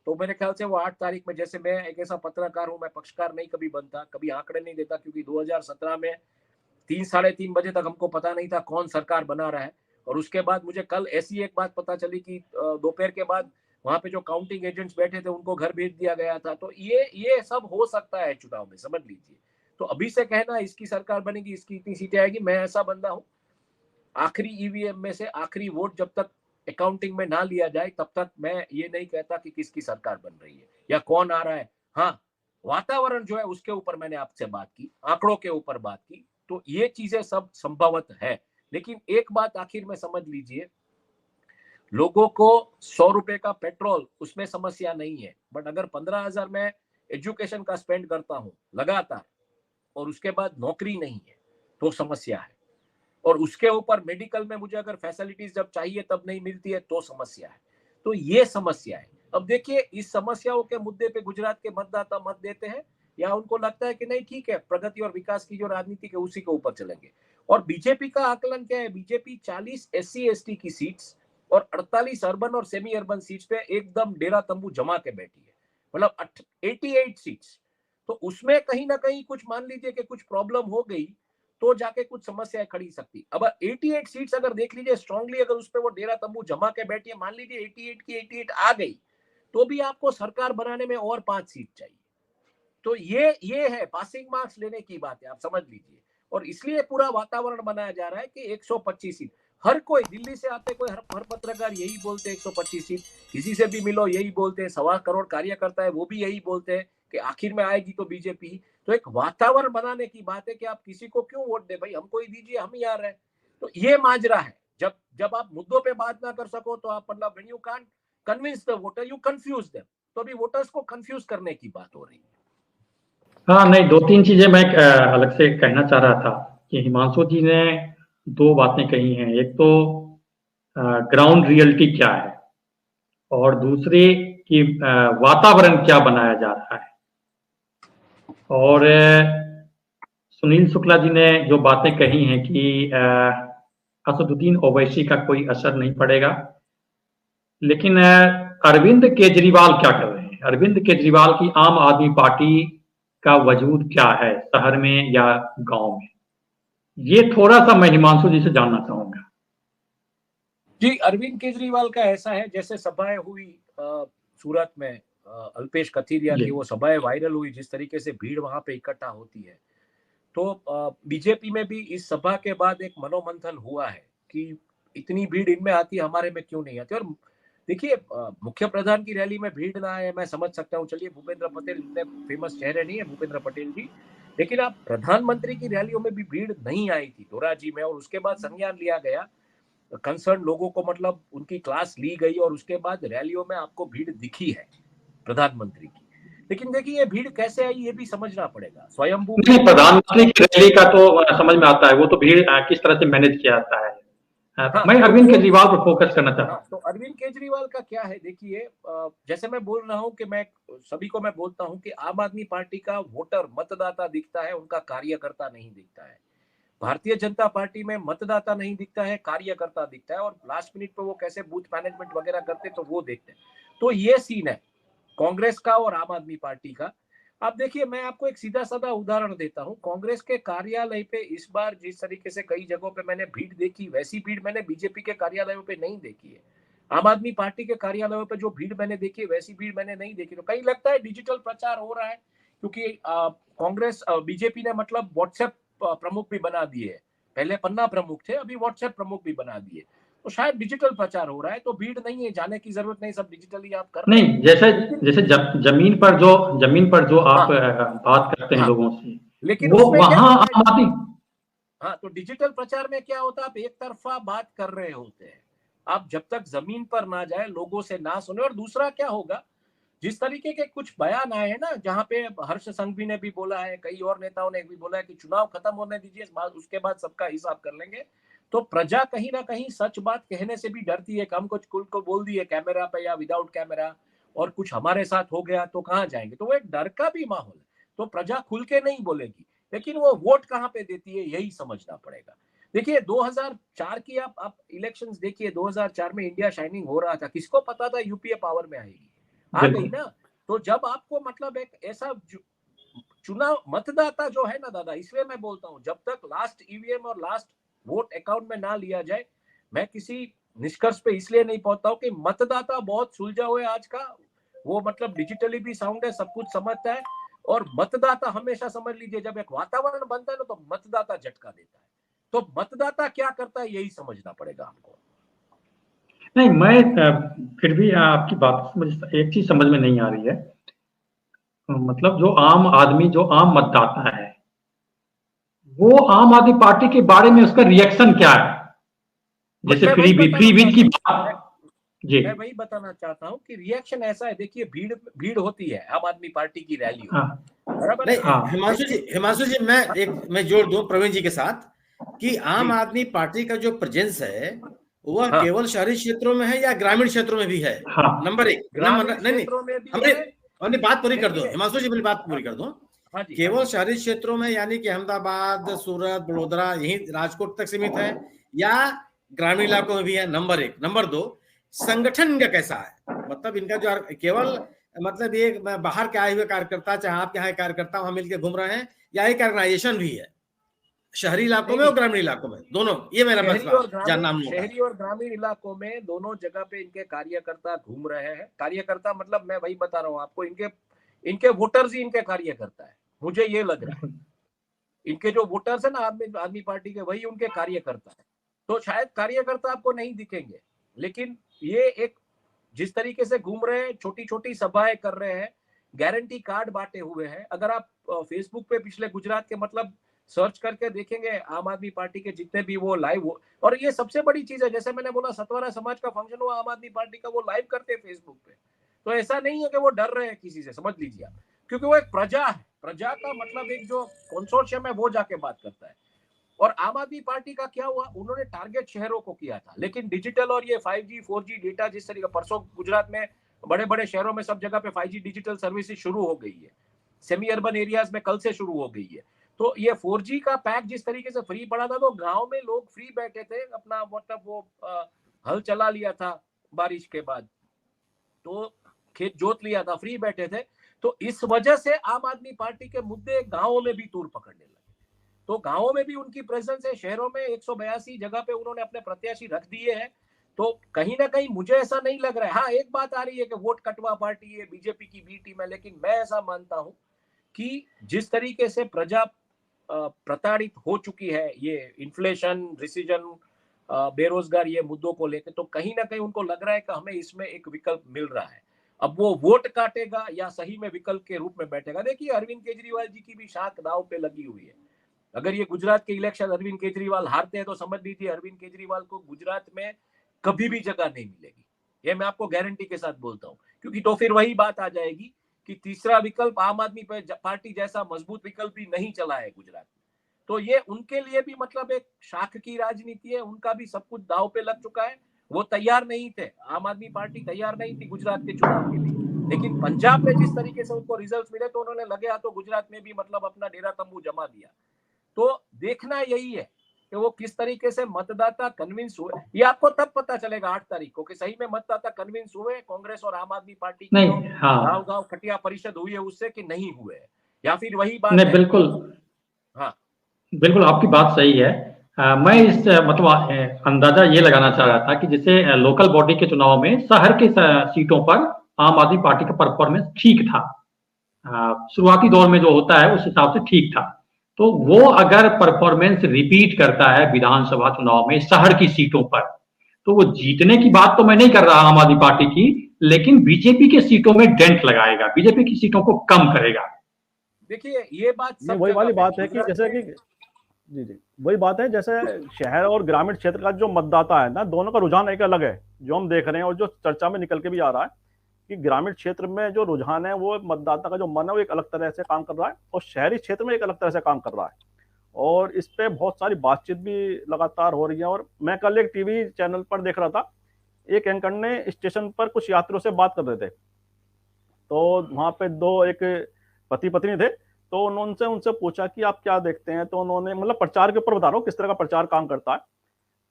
तो मेरे ख्याल से वो 8 तारीख में, जैसे मैं एक ऐसा पत्रकार हूं, मैं पक्षकार नहीं कभी बनता, कभी आंकड़े नहीं देता, क्योंकि 2017 में 3-3:30 बजे तक हमको पता नहीं था कौन सरकार बना रहा है। और उसके बाद मुझे कल ऐसी एक बात पता चली कि दोपहर के बाद वहां पे जो काउंटिंग एजेंट्स बैठे थे उनको घर भेज दिया गया था। तो ये सब हो सकता है चुनाव में, समझ लीजिए। तो अभी से कहना इसकी सरकार बनेगी, इसकी इतनी सीटें आएगी, मैं ऐसा बंदा हूं, आखिरी ईवीएम में से आखिरी वोट जब तक अकाउंटिंग में ना लिया जाए तब तक मैं ये नहीं कहता कि किसकी सरकार बन रही है या कौन आ रहा है। हाँ, वातावरण जो है उसके ऊपर मैंने आपसे बात की, आंकड़ों के ऊपर बात की, तो ये चीजें सब संभवत है। लेकिन एक बात आखिर में समझ लीजिए, लोगों को 100 रुपए का पेट्रोल, उसमें समस्या नहीं है। बट अगर 15,000 में एजुकेशन का स्पेंड करता हूं लगातार और उसके बाद नौकरी नहीं है, तो समस्या है, और उसके ऊपर मेडिकल में मुझे अगर फैसिलिटीज जब चाहिए तब नहीं मिलती है तो समस्या है। तो ये समस्या है। अब देखिए, इस समस्याओं के मुद्दे पे गुजरात के मतदाता मत देते हैं, या उनको लगता है कि नहीं ठीक है, प्रगति और विकास की जो राजनीति है उसी के ऊपर चलेंगे। और बीजेपी का आकलन क्या है? बीजेपी 40 SC ST की सीट्स और 48 अर्बन और सेमी अर्बन सीट्स पे एकदम डेरा तंबू जमा के बैठी है, मतलब 88 सीट्स। तो उसमें कहीं ना कहीं कुछ मान लीजिए कि कुछ प्रॉब्लम हो गई तो जाके कुछ समस्याएं खड़ी सकती। अब 88 सीट्स अगर देख लीजिए स्ट्रांगली, अगर उस पर वो डेरा तंबू जमा के बैठी है, मान लीजिए 88 की 88 आ गई, तो भी आपको सरकार बनाने में और 5 सीट चाहिए। तो ये है पासिंग मार्क्स लेने की बात है, आप समझ लीजिए। और इसलिए पूरा वातावरण बनाया जा रहा है कि 125 सीट, हर कोई दिल्ली से आते कोई हर पत्रकार यही बोलते हैं 125 सीट, किसी से भी मिलो यही बोलते हैं, 1.25 करोड़ कार्यकर्ता है वो भी यही बोलते हैं कि आखिर में आएगी तो बीजेपी। तो एक वातावरण बनाने की बात है कि आप किसी को क्यों वोट दे, भाई हमको ही दीजिए, हम ही आ रहे हैं। तो ये माजरा है। जब आप मुद्दों पे बात ना कर सको तो आप मतलब when you can't convince the voter you confuse them. तो अभी वोटर्स को कंफ्यूज करने की बात हो रही है। हाँ, नहीं, 2-3 चीजें मैं अलग से कहना चाह रहा था कि हिमांशु जी ने 2 बातें कही हैं। एक तो ग्राउंड रियलिटी क्या है, और दूसरी कि वातावरण क्या बनाया जा रहा है। और सुनील शुक्ला जी ने जो बातें कही हैं कि असदुद्दीन ओवैसी का कोई असर नहीं पड़ेगा, लेकिन अरविंद केजरीवाल क्या कर रहे हैं? अरविंद केजरीवाल की आम आदमी पार्टी का वजूद क्या है शहर में या गांव में, ये थोड़ा सा मैं हिमांशु जी से जानना चाहूंगा। जी, अरविंद केजरीवाल का ऐसा है, जैसे सभाएं हुई सूरत में, अल्पेश कथीरिया की वो सभाएं वायरल हुई, जिस तरीके से भीड़ वहां पे इकट्ठा होती है, तो बीजेपी में भी इस सभा के बाद एक मनोमंथन हुआ है कि इतनी भीड़ इनमें आती, हमारे में क्यों नहीं आती। और देखिए, मुख्य प्रधान की रैली में भीड़ ना आए मैं समझ सकता हूँ, चलिए भूपेंद्र पटेल इतने फेमस चेहरे नहीं है भूपेंद्र पटेल जी, लेकिन आप प्रधानमंत्री की रैलियों में भी भीड़ नहीं आई थी दोराजी में, और उसके बाद संज्ञान लिया गया, कंसर्न लोगों को मतलब उनकी क्लास ली गई, और उसके बाद रैलियों में आपको भीड़ दिखी है प्रधानमंत्री की। लेकिन देखिए, ये भीड़ कैसे आई ये भी समझना पड़ेगा। स्वयंभू प्रधानमंत्री की रैली का तो समझ में आता है, वो तो भीड़ किस तरह से मैनेज किया जाता है। हाँ, मैं अरविंद केजरीवाल पर फोकस करना चाहता हूँ। तो अरविंद केजरीवाल का क्या है, देखिए, जैसे मैं बोल रहा हूँ कि मैं सभी को मैं बोलता हूँ कि आम आदमी पार्टी का वोटर मतदाता दिखता है, उनका कार्यकर्ता नहीं दिखता है। भारतीय जनता पार्टी में मतदाता नहीं दिखता है, कार्यकर्ता दिखता है, और लास्ट मिनट पे वो कैसे बूथ मैनेजमेंट वगैरह करते तो वो देखते हैं। तो ये सीन है कांग्रेस का और आम आदमी पार्टी का। आप देखिए, मैं आपको एक सीधा साधा उदाहरण देता हूं। कांग्रेस के कार्यालय पे इस बार जिस तरीके से कई जगहों पे मैंने भीड़ देखी, वैसी भीड़ मैंने बीजेपी के कार्यालयों पे नहीं देखी है। आम आदमी पार्टी के कार्यालयों पे जो भीड़ मैंने देखी है वैसी भीड़ मैंने नहीं देखी। तो कहीं लगता है डिजिटल प्रचार हो रहा है, क्योंकि कांग्रेस बीजेपी ने मतलब व्हाट्सएप प्रमुख भी बना दिए। पहले पन्ना प्रमुख थे, अभी व्हाट्सएप प्रमुख भी बना दिए। तो शायद डिजिटल प्रचार हो रहा है, तो भीड़ नहीं है, जाने की जरूरत नहीं, सब डिजिटली आप कर रहे हैं। नहीं, जैसे जमीन पर जो आप बात करते हैं लोगों से, लेकिन वो वहां आम आदमी। हाँ, तो डिजिटल प्रचार में क्या होता है, आप एक तरफा बात कर रहे होते हैं, आप जब तक जमीन पर ना जाए, लोगों से ना सुने। और दूसरा क्या होगा, जिस तरीके के कुछ बयान आए हैं ना, जहां पे हर्ष संघवी ने भी बोला है, कई और नेताओं ने भी बोला है कि चुनाव खत्म होने दीजिए, उसके बाद सबका हिसाब कर लेंगे। तो प्रजा कहीं ना कहीं सच बात कहने से भी डरती है। हम कुछ खुल को बोल दिए कैमरा पे या विदाउट कैमरा, और कुछ हमारे साथ हो गया तो कहाँ जाएंगे। तो वो एक डर का भी माहौल है, तो प्रजा खुल के नहीं बोलेगी, लेकिन वो वोट कहाँ पे देती है यही समझना पड़ेगा। देखिए, 2004 की आप इलेक्शंस देखिए, 2004 में इंडिया शाइनिंग हो रहा था, किसको पता था यूपीए पावर में आएगी, आ गई ना। तो जब आपको मतलब एक ऐसा चुनाव, मतदाता जो है ना दादा, इसलिए मैं बोलता हूं, जब तक लास्ट ईवीएम और लास्ट वोट अकाउंट में ना लिया जाए, मैं किसी निष्कर्ष पे इसलिए नहीं पहुंचता हूं कि मतदाता बहुत सुलझा हुआ है आज का। वो मतलब डिजिटली भी साउंड है, सब कुछ समझता है, और मतदाता हमेशा समझ लीजिए, जब एक वातावरण बनता है ना, तो मतदाता झटका देता है। तो मतदाता क्या करता है यही समझना पड़ेगा हमको। नहीं, मैं फिर भी आपकी बात मुझे एक चीज समझ में नहीं आ रही है। मतलब जो आम आदमी, जो आम मतदाता है, वो आम आदमी पार्टी के बारे में उसका रिएक्शन क्या है? जैसे फ्री बीज की बात, जी, मैं वही बताना चाहता हूँ कि रिएक्शन ऐसा है। देखिए, भीड़ होती है आम आदमी पार्टी की रैली, बराबर। हिमांशु जी मैं जोड़ दूं प्रवीण जी के साथ। कि आम जी। आदमी पार्टी का जो प्रेजेंस है वह हाँ। केवल शहरी क्षेत्रों में है या ग्रामीण क्षेत्रों में भी है? हाँ। नंबर एक। ग्रामीण नहीं नहीं, क्षेत्रों में भी हमने है। हमने बात पूरी कर दो, देखिए, हिमांशु जी, मेरी बात हाँ, पूरी कर दो। हाँ जी, हाँ केवल जी। शहरी क्षेत्रों में यानी कि अहमदाबाद, सूरत, बड़ोदरा, यही राजकोट तक सीमित है, या ग्रामीण इलाकों में भी है? नंबर एक। नंबर दो, संगठन इनका कैसा है? मतलब इनका जो केवल मतलब ये बाहर के आए हुए कार्यकर्ता, चाहे आपके यहाँ कार्यकर्ता वहां मिलकर घूम रहे हैं, या एक ऑर्गेनाइजेशन भी है शहरी इलाकों नहीं, में और नहीं, ग्रामीण इलाकों में, दोनों? ये मेरा बस जानना हम लोग का है। शहरी और ग्रामीण इलाकों में दोनों जगह पे इनके कार्यकर्ता घूम रहे हैं। कार्यकर्ता मतलब मैं वही बता रहा हूँ आपको, इनके इनके वोटर्स ही इनके कार्यकर्ता है, मुझे ये लग रहा है। इनके जो वोटर्स है ना आदमी पार्टी के, वही उनके कार्यकर्ता है। तो शायद कार्यकर्ता आपको नहीं दिखेंगे, लेकिन ये एक जिस तरीके से घूम रहे हैं, छोटी छोटी सभाएं कर रहे हैं, गारंटी कार्ड बांटे हुए हैं। अगर आप फेसबुक पे पिछले गुजरात के मतलब सर्च करके देखेंगे, आम आदमी पार्टी के जितने भी वो लाइव हो, और ये सबसे बड़ी चीज है, जैसे मैंने बोला सतवारा समाज का फंक्शन हुआ आम आदमी पार्टी का, वो लाइव करते हैं फेसबुक पे। तो ऐसा नहीं है कि वो डर रहे हैं किसी से, समझ लीजिए आप, क्योंकि वो एक प्रजा है। प्रजा का मतलब एक जो कंसोर्शियम है वो जाके बात करता है। और आम आदमी पार्टी का क्या हुआ, उन्होंने टारगेट शहरों को किया था, लेकिन डिजिटल और ये 5G 4G डेटा जिस तरीके, परसों गुजरात में बड़े बड़े शहरों में सब जगह पे 5G डिजिटल सर्विसेज शुरू हो गई है, सेमी अर्बन एरियाज में कल से शुरू हो गई है। तो ये 4G का पैक जिस तरीके से फ्री पड़ा था, तो गांव में लोग फ्री बैठे थे अपना, मतलब वो हल चला लिया था बारिश के बाद, तो खेत जोत लिया था, फ्री बैठे थे। तो इस वजह से आम आदमी पार्टी के मुद्दे गांवों में भी तूर पकड़ने लगे। तो गांवों में भी उनकी प्रेजेंस है। शहरों में 182 जगह पे उन्होंने अपने प्रत्याशी रख दिए हैं। तो कहीं ना कहीं मुझे ऐसा नहीं लग रहा है। हाँ, एक बात आ रही है कि वोट कटवा पार्टी है, बीजेपी की बी टीम है, लेकिन मैं ऐसा मानता हूं कि जिस तरीके से प्रजा प्रताड़ित हो चुकी है, ये इन्फ्लेशन, रिसीजन, बेरोजगार, ये मुद्दों को लेकर, तो कहीं ना कहीं उनको लग रहा है कि हमें इसमें एक विकल्प मिल रहा है। अब वो वोट काटेगा या सही में विकल्प के रूप में बैठेगा। देखिए, अरविंद केजरीवाल जी की भी शाख दांव पे लगी हुई है। अगर ये गुजरात के इलेक्शन अरविंद केजरीवाल हारते हैं, तो समझ लीजिए अरविंद केजरीवाल को गुजरात में कभी भी जगह नहीं मिलेगी। ये मैं आपको गारंटी के साथ बोलता हूँ, क्योंकि तो फिर वही बात आ जाएगी कि तीसरा विकल्प आम आदमी पार्टी जैसा मजबूत विकल्प भी नहीं चला है गुजरात में। तो ये उनके लिए भी मतलब एक शाख की राजनीति है, उनका भी सब कुछ दांव पे लग चुका है। वो तैयार नहीं थे, आम आदमी पार्टी तैयार नहीं थी गुजरात के चुनाव के लिए, लेकिन पंजाब में जिस तरीके से उनको रिजल्ट मिले, तो उन्होंने लगे हाथों गुजरात में भी मतलब अपना डेरा तंबू जमा दिया। तो देखना यही है कि वो किस तरीके से मतदाता कन्विंस हुए। ये आपको तब पता चलेगा 8 तारीख को कि सही में मतदाता कन्विंस हुए कांग्रेस और आम आदमी पार्टी की जो नहीं, हाँ, गांव-गांव खटिया परिषद हुई है उससे, कि नहीं हुए, या फिर वही बात नहीं, है। बिल्कुल, हाँ, बिल्कुल आपकी बात सही है। मैं इस मतलब अंदाजा ये लगाना चाह रहा था कि जैसे लोकल बॉडी के चुनाव में शहर के सीटों पर आम आदमी पार्टी का परफॉर्मेंस ठीक था। शुरुआती दौर में जो होता है उस हिसाब से ठीक था। तो वो अगर परफॉर्मेंस रिपीट करता है विधानसभा चुनाव में शहर की सीटों पर, तो वो जीतने की बात तो मैं नहीं कर रहा आम आदमी पार्टी की, लेकिन बीजेपी के सीटों में डेंट लगाएगा, बीजेपी की सीटों को कम करेगा। देखिए ये बात सब वही जगह वाली पे बात है कि जैसे कि जी जी वही बात है, जैसे शहर और ग्रामीण क्षेत्र का जो मतदाता है ना, दोनों का रुझान एक अलग है जो हम देख रहे हैं, और जो चर्चा में निकल के भी आ रहा है कि ग्रामीण क्षेत्र में जो रुझान है, वो मतदाता का जो मन है वो एक अलग तरह से काम कर रहा है, और शहरी क्षेत्र में एक अलग तरह से काम कर रहा है। और इस पे बहुत सारी बातचीत भी लगातार हो रही है। और मैं कल एक टीवी चैनल पर देख रहा था, एक एंकर ने स्टेशन पर कुछ यात्रियों से बात कर रहे थे, तो वहां पे दो एक पति पत्नी थे, तो उन्होंने उनसे पूछा कि आप क्या देखते हैं, तो उन्होंने मतलब प्रचार के ऊपर बता रहा हूँ किस तरह का प्रचार काम करता है।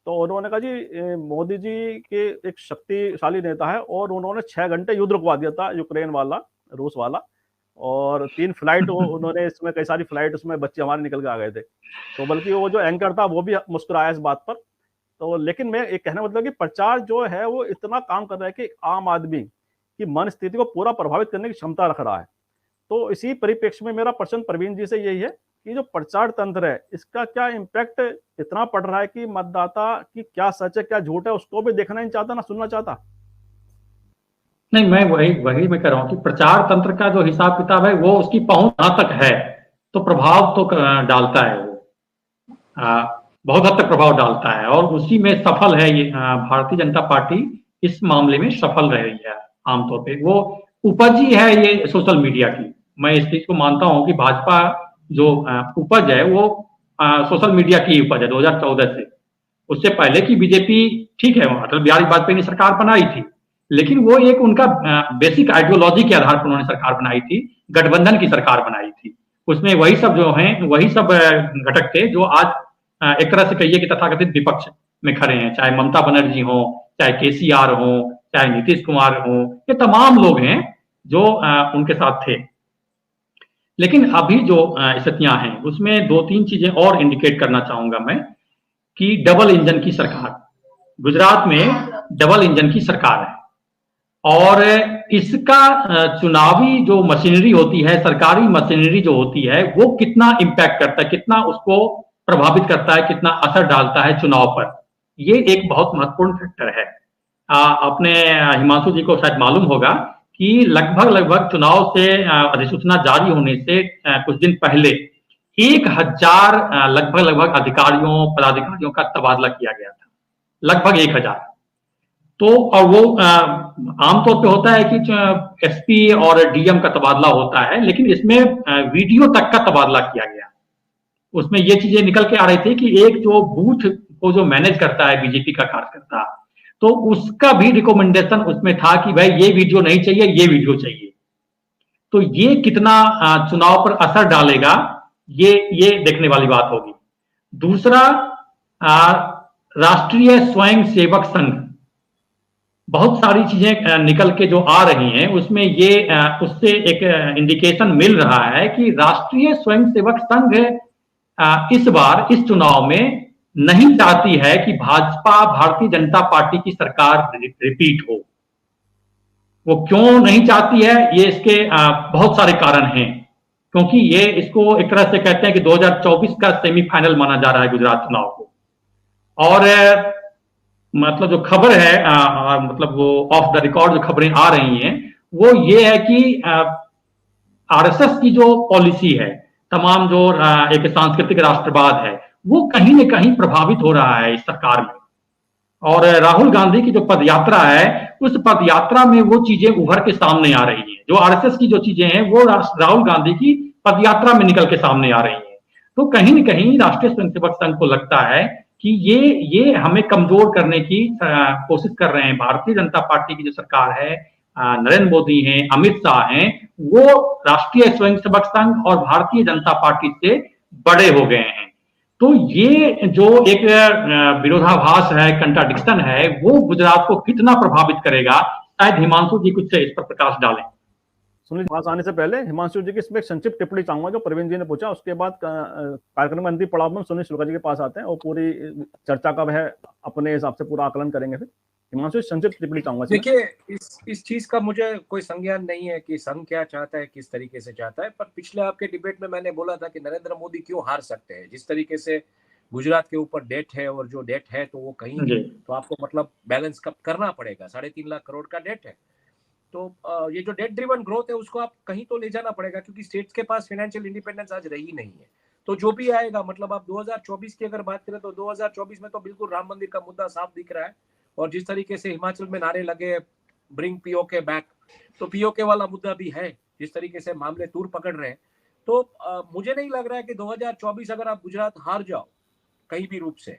तो उन्होंने कहा जी मोदी जी के एक शक्तिशाली नेता है, और उन्होंने 6 घंटे युद्ध रुकवा दिया था यूक्रेन वाला, रूस वाला, और 3 फ्लाइट उन्होंने, इसमें कई सारी फ्लाइट, उसमें बच्चे हमारे निकल के आ गए थे। तो बल्कि वो जो एंकर था वो भी मुस्कुराया इस बात पर। तो लेकिन मैं एक कहने मतलब कि प्रचार जो है वो इतना काम कर रहा है कि आम आदमी की मन स्थिति को पूरा प्रभावित करने की क्षमता रख रहा है। तो इसी परिप्रेक्ष्य में मेरा प्रश्न प्रवीण जी से यही है कि जो प्रचार तंत्र है, इसका क्या इम्पैक्ट इतना पड़ रहा है कि मतदाता की क्या सच है क्या झूठ है उसको भी देखना नहीं चाहता, ना सुनना चाहता। नहीं, मैं वही मैं कह रहा हूँ कि प्रचार तंत्र का जो हिसाब किताब है वो उसकी पहुंच कहां तक है, तो प्रभाव तो डालता है वो, बहुत हद तक प्रभाव डालता है, और उसी में सफल है ये भारतीय जनता पार्टी, इस मामले में सफल रही है। आमतौर पे वो उपज ही है ये सोशल मीडिया की। मैं इस चीज को मानता हूं कि भाजपा जो उपज है वो सोशल मीडिया की उपज है 2014 से। उससे पहले की बीजेपी ठीक है, अटल बिहारी वाजपेयी ने सरकार बनाई थी, लेकिन वो एक उनका बेसिक आइडियोलॉजी के आधार पर उन्होंने सरकार बनाई थी, गठबंधन की सरकार बनाई थी। उसमें वही सब जो हैं, वही सब घटक थे जो आज एक तरह से कहिए कि तथाकथित विपक्ष में खड़े हैं, चाहे ममता बनर्जी हो, चाहे केसीआर हो, चाहे नीतीश कुमार हो, ये तमाम लोग हैं जो उनके साथ थे। लेकिन अभी जो स्थितियां हैं उसमें 2-3 चीजें और इंडिकेट करना चाहूंगा मैं कि डबल इंजन की सरकार, गुजरात में डबल इंजन की सरकार है और इसका चुनावी जो मशीनरी होती है, सरकारी मशीनरी जो होती है, वो कितना इम्पैक्ट करता है, कितना उसको प्रभावित करता है, कितना असर डालता है चुनाव पर, ये एक बहुत महत्वपूर्ण फैक्टर है। अपने हिमांशु जी को शायद मालूम होगा कि लगभग चुनाव से अधिसूचना जारी होने से कुछ दिन पहले 1000 लगभग अधिकारियों पदाधिकारियों का तबादला किया गया था, लगभग 1000। तो और वो आमतौर पे होता है कि एसपी और डीएम का तबादला होता है, लेकिन इसमें वीडियो तक का तबादला किया गया। उसमें ये चीजें निकल के आ रही थी कि एक जो बूथ को जो मैनेज करता है बीजेपी का कार्यकर्ता, तो उसका भी रिकमेंडेशन उसमें था कि भाई ये वीडियो नहीं चाहिए, ये वीडियो चाहिए। तो ये कितना चुनाव पर असर डालेगा, ये देखने वाली बात होगी। दूसरा, राष्ट्रीय स्वयं सेवक संघ, बहुत सारी चीजें निकल के जो आ रही हैं उसमें ये उससे एक इंडिकेशन मिल रहा है कि राष्ट्रीय स्वयंसेवक संघ इस बार इस चुनाव में नहीं चाहती है कि भाजपा भारतीय जनता पार्टी की सरकार रिपीट हो। वो क्यों नहीं चाहती है, ये इसके बहुत सारे कारण हैं, क्योंकि ये इसको एक तरह से कहते हैं कि 2024 का सेमीफाइनल माना जा रहा है गुजरात चुनाव को। और मतलब जो खबर है मतलब वो ऑफ द रिकॉर्ड जो खबरें आ रही हैं वो ये है कि आरएसएस की जो पॉलिसी है, तमाम जो एक सांस्कृतिक राष्ट्रवाद है, वो कहीं न कहीं प्रभावित हो रहा है इस सरकार में। और राहुल गांधी की जो पदयात्रा है, उस पदयात्रा में वो चीजें उभर के सामने आ रही हैं। जो आरएसएस की जो चीजें हैं वो राहुल गांधी की पदयात्रा में निकल के सामने आ रही हैं। तो कहीं न कहीं राष्ट्रीय स्वयंसेवक संघ को लगता है कि ये हमें कमजोर करने की कोशिश कर रहे हैं। भारतीय जनता पार्टी की जो सरकार है, नरेंद्र मोदी हैं, अमित शाह हैं, वो राष्ट्रीय स्वयंसेवक संघ और भारतीय जनता पार्टी से बड़े हो गए हैं। तो ये जो एक विरोधाभास है, कंट्राडिक्शन है, वो गुजरात को कितना प्रभावित करेगा, शायद हिमांशु जी कुछ इस पर प्रकाश डालें। सुनील, पास आने से पहले हिमांशु जी की इसमें एक संक्षिप्त टिप्पणी चाहूंगा जो प्रवीण जी ने पूछा, उसके बाद कार्यक्रम में अंतिम पड़ाव में सुनील शुक्ला जी के पास आते हैं और पूरी चर्चा का वह अपने हिसाब से पूरा आकलन करेंगे। फिर हिमांशु संक्षिप्त टिप्पणी चाहूंगा। देखिए, इस चीज का मुझे कोई संज्ञान नहीं है कि संघ क्या चाहता है, किस तरीके से चाहता है, पर पिछले आपके डिबेट में मैंने बोला था कि नरेंद्र मोदी क्यों हार सकते हैं। जिस तरीके से गुजरात के ऊपर डेट है और जो डेट है तो वो कहीं तो आपको मतलब बैलेंस करना पड़ेगा। 3.5 लाख करोड़ का डेट है, तो ये जो डेट ड्रिवन ग्रोथ है उसको आप कहीं तो ले जाना पड़ेगा, क्योंकि स्टेट्स के पास फाइनेंशियल इंडिपेंडेंस आज रही नहीं है। तो जो भी आएगा, मतलब आप 2024 की अगर बात करें तो 2024 में तो बिल्कुल राम मंदिर का मुद्दा साफ दिख रहा है। और जिस तरीके से हिमाचल में नारे लगे ब्रिंग पीओके बैक, तो पीओके वाला मुद्दा भी है। जिस तरीके से मामले तूर पकड़ रहे हैं, तो मुझे नहीं लग रहा है कि 2024 अगर आप गुजरात हार जाओ कहीं भी रूप से,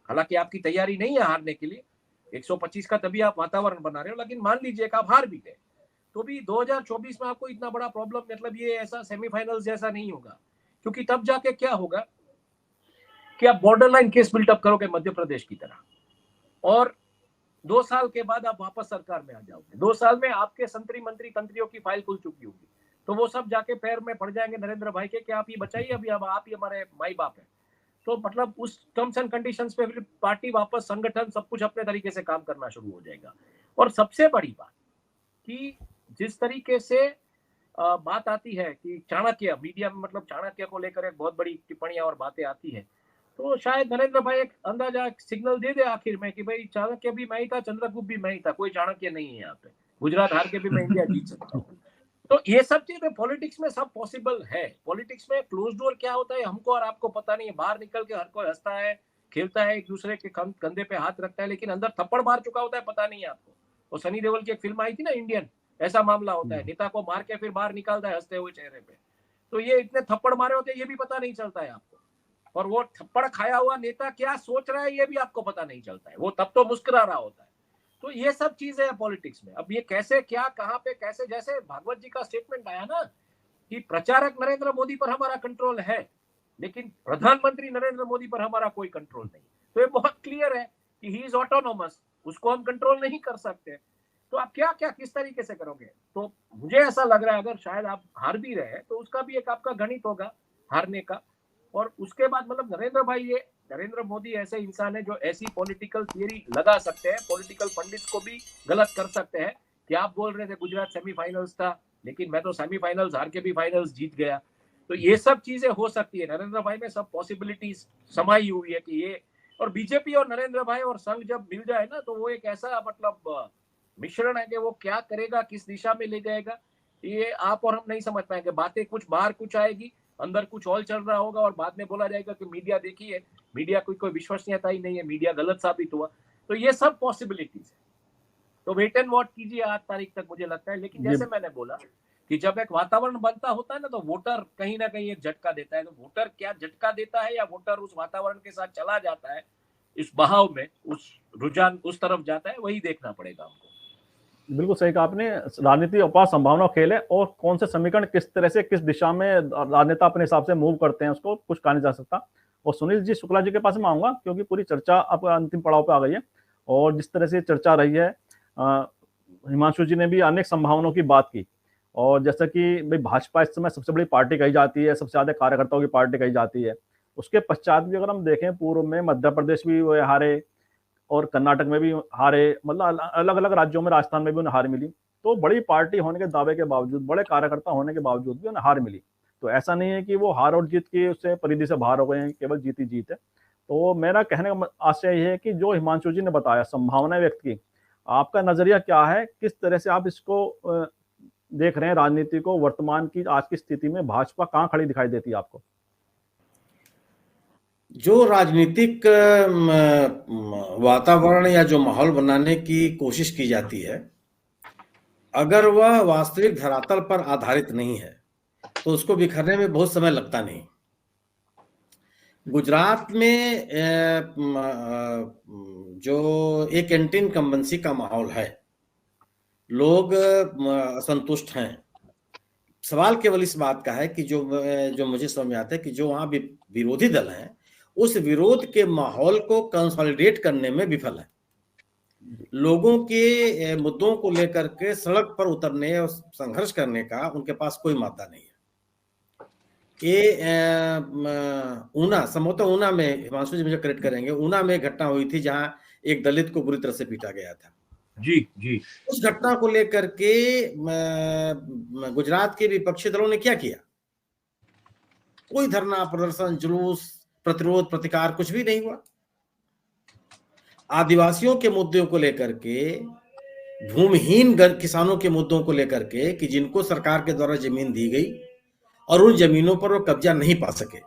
हालांकि आपकी तैयारी नहीं है हारने के लिए, 125 का तभी आप वातावरण बना रहे हो, लेकिन मान लीजिए कि आप हार भी गए तो भी 2024 में आपको इतना बड़ा प्रॉब्लम, मतलब ये ऐसा सेमीफाइनल जैसा नहीं होगा। क्योंकि तब जाके क्या होगा कि आप बॉर्डर लाइन केस बिल्टअप करोगे मध्य प्रदेश की तरह, और 2 साल के बाद आप वापस सरकार में आ जाओगे। 2 साल में आपके मंत्री तंत्रियों की फाइल खुल चुकी होगी, तो वो सब जाके पैर में पड़ जाएंगे नरेंद्र भाई के कि आप ये बचाइए, अभी अब आप ही हमारे माई बाप है। तो मतलब उस टर्म्स एंड कंडीशंस पे फिर पार्टी वापस, संगठन सब कुछ अपने तरीके से काम करना शुरू हो जाएगा। और सबसे बड़ी बात कि जिस तरीके से बात आती है कि चाणक्य, मीडिया में मतलब चाणक्य को लेकर एक बहुत बड़ी टिप्पणियां और बातें आती है, तो शायद नरेंद्र भाई एक अंदाजा सिग्नल दे दे आखिर में कि भाई चाणक्य भी मैं ही था, चंद्रगुप्त भी मैं ही था, कोई चाणक्य नहीं है यहाँ पे, गुजरात हार के भी मैं इंडिया जीत सकता हूँ। तो ये सब चीजें पॉलिटिक्स में सब पॉसिबल है। पॉलिटिक्स में क्लोज डोर क्या होता है हमको और आपको पता नहीं है। बाहर निकल के हर कोई हंसता है, खेलता है, एक दूसरे के कंधे पे हाथ रखता है, लेकिन अंदर थप्पड़ मार चुका होता है, पता नहीं है आपको। और सनी देओल की एक फिल्म आई थी ना इंडियन, ऐसा मामला होता है, नेता को मार के फिर बाहर निकालता है हंसते हुए चेहरे पे। तो ये इतने थप्पड़ मारे होते हैं, ये भी पता नहीं चलता है आपको। और वो थप्पड़ खाया हुआ नेता क्या सोच रहा है ये भी आपको पता नहीं चलता है, वो तब तो मुस्कुरा रहा होता है। तो ये सब चीजें है पॉलिटिक्स में। अब ये कैसे क्या कहाँ पे कैसे, जैसे भागवत जी का स्टेटमेंट आया ना कि प्रचारक नरेंद्र मोदी पर हमारा कंट्रोल है लेकिन प्रधानमंत्री नरेंद्र मोदी पर हमारा कोई कंट्रोल नहीं, तो ये बहुत क्लियर है कि ही इज ऑटोनोमस, उसको हम कंट्रोल नहीं कर सकते। तो आप क्या क्या किस तरीके से करोगे? तो मुझे ऐसा लग रहा है अगर शायद आप हार भी रहे तो उसका भी एक आपका गणित होगा हारने का। और उसके बाद मतलब नरेंद्र मोदी ऐसे इंसान है जो ऐसी पॉलिटिकल थियरी लगा सकते हैं, पॉलिटिकल पंडित को भी गलत कर सकते हैं कि आप बोल रहे थे गुजरात सेमीफाइनल्स था लेकिन मैं तो सेमीफाइनल्स हार के भी फाइनल्स जीत गया। तो ये सब चीजें हो सकती है, नरेंद्र भाई में सब पॉसिबिलिटीज समाई हुई है कि ये, और बीजेपी और नरेंद्र भाई और संघ जब मिल जाए ना तो वो एक ऐसा मतलब मिश्रण है कि वो क्या करेगा, किस दिशा में ले जाएगा, ये आप और हम नहीं समझ पाएंगे। बातें कुछ बाहर कुछ आएगी, अंदर कुछ और चल रहा होगा और बाद में बोला जाएगा कि मीडिया देखिए, मीडिया कोई विश्वसनीयता ही नहीं है, मीडिया गलत साबित हुआ। तो ये सब पॉसिबिलिटीज है। तो वेट एंड वॉच कीजिए 8 तारीख तक मुझे लगता है। लेकिन जैसे मैंने बोला कि जब एक वातावरण बनता होता है ना तो वोटर कहीं ना कहीं एक झटका देता है। तो वोटर क्या झटका देता है या वोटर उस वातावरण के साथ चला जाता है, इस बहाव में उस रुझान उस तरफ जाता है, वही देखना पड़ेगा हमको। बिल्कुल सही कहा आपने। राजनीति अपार संभावना खेल है और कौन से समीकरण किस तरह से किस दिशा में राजनेता अपने हिसाब से मूव करते हैं उसको कुछ कहा नहीं जा सकता। और सुनील जी शुक्ला जी के पास मैं आऊंगा क्योंकि पूरी चर्चा अब अंतिम पड़ाव पे आ गई है और जिस तरह से चर्चा रही है हिमांशु जी ने भी अनेक संभावनाओं की बात की। और जैसा कि भाई भाजपा इस समय सबसे बड़ी पार्टी कही जाती है, सबसे ज्यादा कार्यकर्ताओं की पार्टी कही जाती है। उसके पश्चात भी अगर हम देखें पूर्व में मध्य प्रदेश भी वो हारे और कर्नाटक में भी हारे, मतलब अलग अलग राज्यों में, राजस्थान में भी उन्हें हार मिली। तो बड़ी पार्टी होने के दावे के बावजूद, बड़े कार्यकर्ता होने के बावजूद भी उन्हें हार मिली। तो ऐसा नहीं है कि वो हार और जीत की उससे परिधि से बाहर हो गए हैं, केवल जीत ही जीत है। तो मेरा कहने का आशय ये है कि जो हिमांशु जी ने बताया संभावनाएं व्यक्त की, आपका नजरिया क्या है, किस तरह से आप इसको देख रहे हैं राजनीति को, वर्तमान की आज की स्थिति में भाजपा कहाँ खड़ी दिखाई देती है आपको? जो राजनीतिक वातावरण या जो माहौल बनाने की कोशिश की जाती है, अगर वह वास्तविक धरातल पर आधारित नहीं है तो उसको बिखरने में बहुत समय लगता नहीं। गुजरात में जो एक एंटी इनकम्बेंसी का माहौल है, लोग असंतुष्ट हैं। सवाल केवल इस बात का है कि जो मुझे समझ में आता है कि जो वहां विरोधी दल हैं उस विरोध के माहौल को कंसोलिडेट करने में विफल है। लोगों के मुद्दों को लेकर के सड़क पर उतरने और संघर्ष करने का उनके पास कोई मादा नहीं है। ये ऊना, संभवतः ऊना में, हिमांशु जी मुझे करेक्ट करेंगे, ऊना में घटना हुई थी जहां एक दलित को बुरी तरह से पीटा गया था। जी जी। उस घटना को लेकर के गुजरात के विपक्षी दलों ने क्या किया? कोई धरना, प्रदर्शन, जुलूस, प्रतिरोध, प्रतिकार कुछ भी नहीं हुआ। आदिवासियों के मुद्दों को लेकर के, भूमिहीन किसानों के मुद्दों को लेकर के कि जिनको सरकार के द्वारा जमीन दी गई और उन जमीनों पर वो कब्जा नहीं पा सके,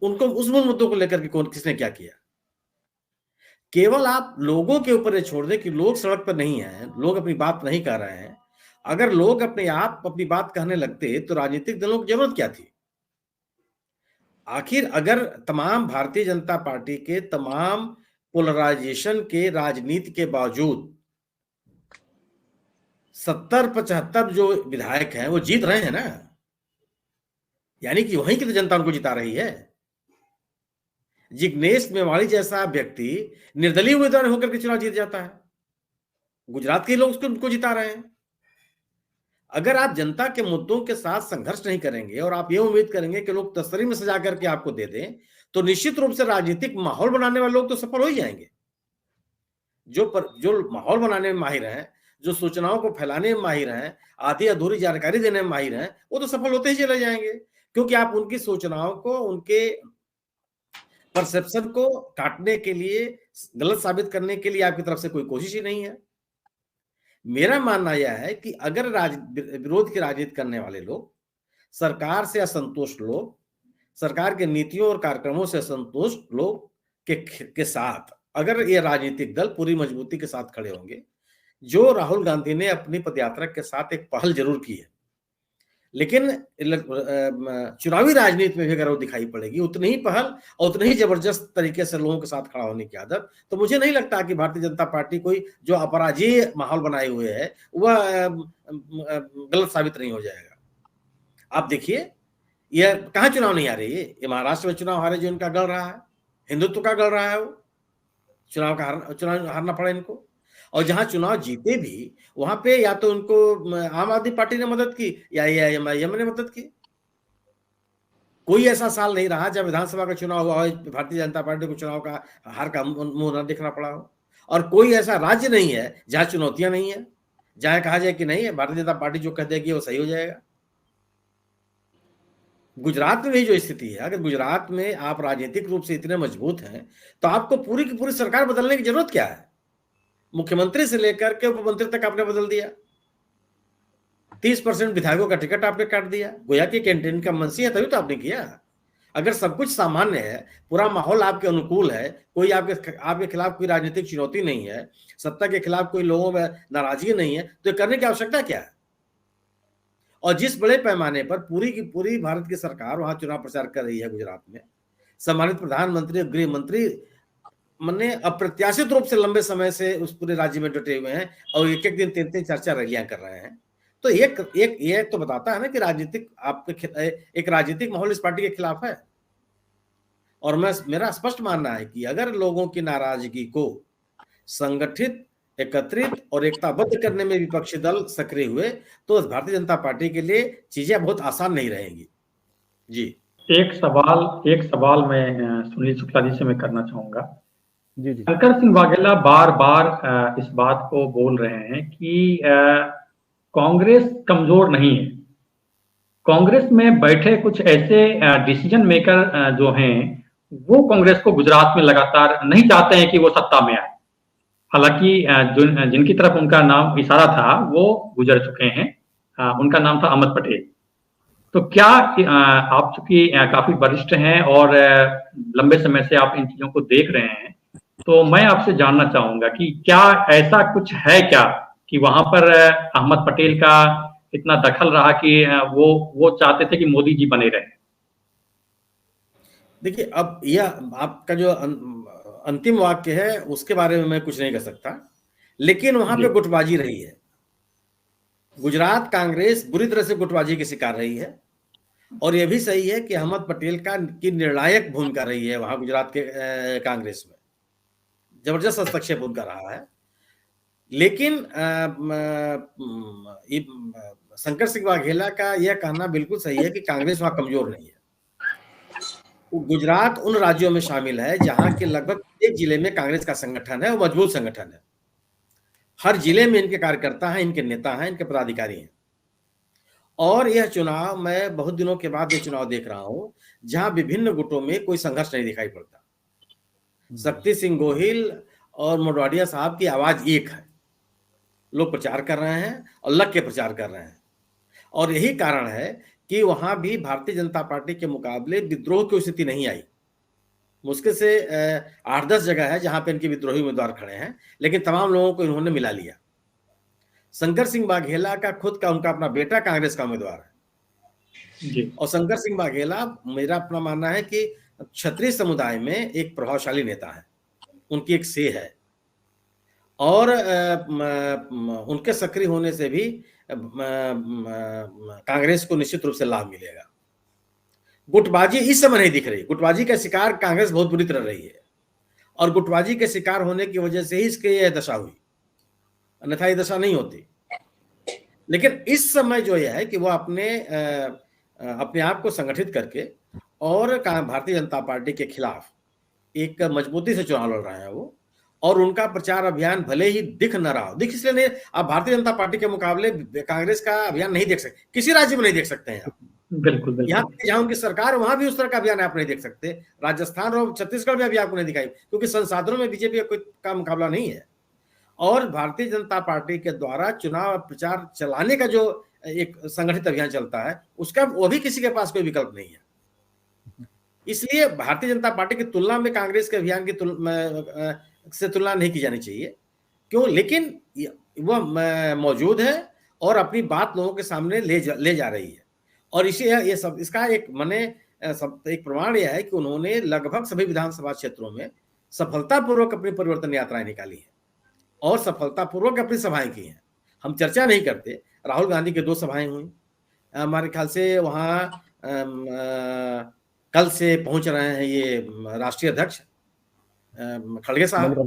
उनको उस मुद्दों को लेकर के किसने क्या किया? केवल आप लोगों के ऊपर ये छोड़ दें कि लोग सड़क पर नहीं हैं, लोग अपनी बात नहीं कह रहे हैं। अगर लोग अपने आप अपनी बात कहने लगते तो राजनीतिक दलों की जरूरत क्या थी? आखिर अगर तमाम भारतीय जनता पार्टी के तमाम पोलराइजेशन के राजनीति के बावजूद 70-75 जो विधायक हैं वो जीत रहे हैं ना, यानी कि वहीं की तो जनता उनको जिता रही है। जिग्नेश मेवाड़ी जैसा व्यक्ति निर्दलीय उम्मीदवार होकर के चुनाव जीत जाता है, गुजरात के लोग उनको जिता रहे हैं। अगर आप जनता के मुद्दों के साथ संघर्ष नहीं करेंगे और आप ये उम्मीद करेंगे कि लोग तस्वीर में सजा करके आपको दे दें, तो निश्चित रूप से राजनीतिक माहौल बनाने वाले लोग तो सफल हो ही जाएंगे। जो माहौल बनाने में माहिर हैं, जो सूचनाओं को फैलाने में माहिर हैं, आधी अधूरी जानकारी देने में माहिर हैं, वो तो सफल होते ही चले जाएंगे, क्योंकि आप उनकी सूचनाओं को, उनके परसेप्शन को काटने के लिए, गलत साबित करने के लिए आपकी तरफ से कोई कोशिश ही नहीं है। मेरा मानना यह है कि अगर विरोध की राजनीति करने वाले लोग, सरकार से असंतुष्ट लोग, सरकार के नीतियों और कार्यक्रमों से असंतुष्ट लोग के साथ अगर ये राजनीतिक दल पूरी मजबूती के साथ खड़े होंगे, जो राहुल गांधी ने अपनी पदयात्रा के साथ एक पहल जरूर की है, लेकिन चुनावी राजनीति में भी अगर वो दिखाई पड़ेगी उतनी ही पहल और उतनी ही जबरदस्त तरीके से लोगों के साथ खड़ा होने की आदत, तो मुझे नहीं लगता कि भारतीय जनता पार्टी कोई जो अपराजेय माहौल बनाए हुए है वह गलत साबित नहीं हो जाएगा। आप देखिए ये कहाँ चुनाव नहीं आ रही है, ये महाराष्ट्र में चुनाव हारे जो इनका गढ़ रहा है, हिंदुत्व का गढ़ रहा है, वो चुनाव हारना पड़ा इनको। और जहां चुनाव जीते भी वहां पे या तो उनको आम आदमी पार्टी ने मदद की या एआईएम ने मदद की। कोई ऐसा साल नहीं रहा जब विधानसभा का चुनाव हुआ हो भारतीय जनता पार्टी को चुनाव का हार का मुंह न देखना पड़ा हो। और कोई ऐसा राज्य नहीं है जहां चुनौतियां नहीं है, जहां कहा जाए कि नहीं है भारतीय जनता पार्टी जो कह देगी वो सही हो जाएगा। गुजरात में भी जो स्थिति है, अगर गुजरात में आप राजनीतिक रूप से इतने मजबूत हैं तो आपको पूरी की पूरी सरकार बदलने की जरूरत क्या है? मुख्यमंत्री से लेकर के उपमंत्री तक आपने बदल दिया, 30% विधायकों का टिकट आपने काट दिया, गोया की कैंटीन का मनसी है तभी तो आपने किया। अगर सब कुछ सामान्य है, पूरा माहौल आपके अनुकूल है, कोई आपके खिलाफ कोई राजनीतिक चुनौती नहीं है, सत्ता के खिलाफ कोई लोगों में नाराजगी नहीं है, तो करने की आवश्यकता क्या है? और जिस बड़े पैमाने पर पूरी की पूरी भारत की सरकार वहां चुनाव प्रचार कर रही है गुजरात में, सम्मानित प्रधानमंत्री और गृह मंत्री मैंने अप्रत्याशित रूप से लंबे समय से उस पूरे राज्य में डटे हुए हैं और एक एक दिन 3-3 4-4 रैलियां कर रहे हैं। तो एक तो बताता है ना कि राजनीतिक आपके एक राजनीतिक माहौल इस पार्टी के खिलाफ है। और मेरा स्पष्ट मानना है कि अगर लोगों की नाराजगी को संगठित, एकत्रित और एकताबद्ध करने में विपक्षी दल सक्रिय हुए तो भारतीय जनता पार्टी के लिए चीजें बहुत आसान नहीं रहेंगी। जी एक सवाल मैं सुनील शुक्ला जी से मैं करना चाहूंगा। जी जी शंकर सिंह वाघेला बार बार इस बात को बोल रहे हैं कि कांग्रेस कमजोर नहीं है। कांग्रेस में बैठे कुछ ऐसे डिसीजन मेकर जो हैं वो कांग्रेस को गुजरात में लगातार नहीं चाहते हैं कि वो सत्ता में आए। हालांकि जिनकी तरफ उनका नाम इशारा था वो गुजर चुके हैं, उनका नाम था अहमद पटेल। तो क्या आप चूंकि काफी वरिष्ठ हैं और लंबे समय से आप इन चीजों को देख रहे हैं, तो मैं आपसे जानना चाहूंगा कि क्या ऐसा कुछ है क्या कि वहां पर अहमद पटेल का इतना दखल रहा कि वो चाहते थे कि मोदी जी बने रहे? देखिए, अब यह आपका जो अंतिम वाक्य है उसके बारे में मैं कुछ नहीं कह सकता, लेकिन वहां पे गुटबाजी रही है। गुजरात कांग्रेस बुरी तरह से गुटबाजी की शिकार रही है और यह भी सही है कि अहमद पटेल की निर्णायक भूमिका रही है वहां गुजरात के कांग्रेस में, जबरदस्त हस्तक्षेप उनका रहा है। लेकिन शंकर सिंह वाघेला का यह कहना बिल्कुल सही है कि कांग्रेस वहां कमजोर नहीं है। गुजरात उन राज्यों में शामिल है जहां के लगभग एक जिले में कांग्रेस का संगठन है, वो मजबूत संगठन है। हर जिले में इनके कार्यकर्ता हैं, इनके नेता हैं, इनके पदाधिकारी हैं। और यह चुनाव, मैं बहुत दिनों के बाद ये चुनाव देख रहा हूं जहां विभिन्न गुटों में कोई संघर्ष नहीं दिखाई पड़ता। शक्ति सिंह गोहिल और मोडवाडिया साहब की आवाज एक है, लोग प्रचार कर रहे हैं और लग के प्रचार कर रहे हैं। और यही कारण है कि वहां भी भारतीय जनता पार्टी के मुकाबले विद्रोह की स्थिति नहीं आई। मुश्किल से 8-10 जगह है जहां पे इनके विद्रोही उम्मीदवार खड़े हैं, लेकिन तमाम लोगों को इन्होंने मिला लिया। शंकर सिंह वाघेला का खुद का उनका अपना बेटा कांग्रेस का उम्मीदवार है जी। और शंकर सिंह वाघेला, मेरा अपना मानना है कि क्षत्रिय समुदाय में एक प्रभावशाली नेता है, उनकी एक से है और उनके सक्रिय होने से भी कांग्रेस को निश्चित रूप से लाभ मिलेगा। गुटबाजी इस समय नहीं दिख रही। गुटबाजी का शिकार कांग्रेस बहुत बुरी तरह रही है और गुटबाजी के शिकार होने की वजह से ही इसकी यह दशा हुई, अन्यथा ये दशा नहीं होती। लेकिन इस समय जो यह है कि वो अपने आप को संगठित करके और भारतीय जनता पार्टी के खिलाफ एक मजबूती से चुनाव लड़ रहे हैं वो, और उनका प्रचार अभियान भले ही दिख न रहा हो, दिख इसलिए नहीं, आप भारतीय जनता पार्टी के मुकाबले कांग्रेस का अभियान नहीं देख सकते, किसी राज्य में नहीं देख सकते हैं आप। बिल्कुल यहाँ जहां उनकी सरकार, वहां भी उस तरह का अभियान आप नहीं देख सकते। राजस्थान और छत्तीसगढ़ में भी आपको नहीं दिखाई, क्योंकि संसाधनों में बीजेपी का मुकाबला नहीं है। और भारतीय जनता पार्टी के द्वारा चुनाव प्रचार चलाने का जो एक संगठित अभियान चलता है, उसका वो भी किसी के पास कोई विकल्प नहीं है। इसलिए भारतीय जनता पार्टी की तुलना में कांग्रेस के अभियान की तुलना नहीं की जानी चाहिए। क्यों? लेकिन वह मौजूद है और अपनी बात लोगों के सामने ले जा रही है। और इसे ये सब इसका एक सब एक प्रमाण यह है कि उन्होंने लगभग सभी विधानसभा क्षेत्रों में सफलतापूर्वक अपनी परिवर्तन यात्राएं निकाली है और सफलतापूर्वक अपनी सभाएं की हैं। हम चर्चा नहीं करते, राहुल गांधी की 2 सभाएं हुई, हमारे ख्याल से वहां कल से पहुंच रहे हैं ये राष्ट्रीय अध्यक्ष खड़गे साहब,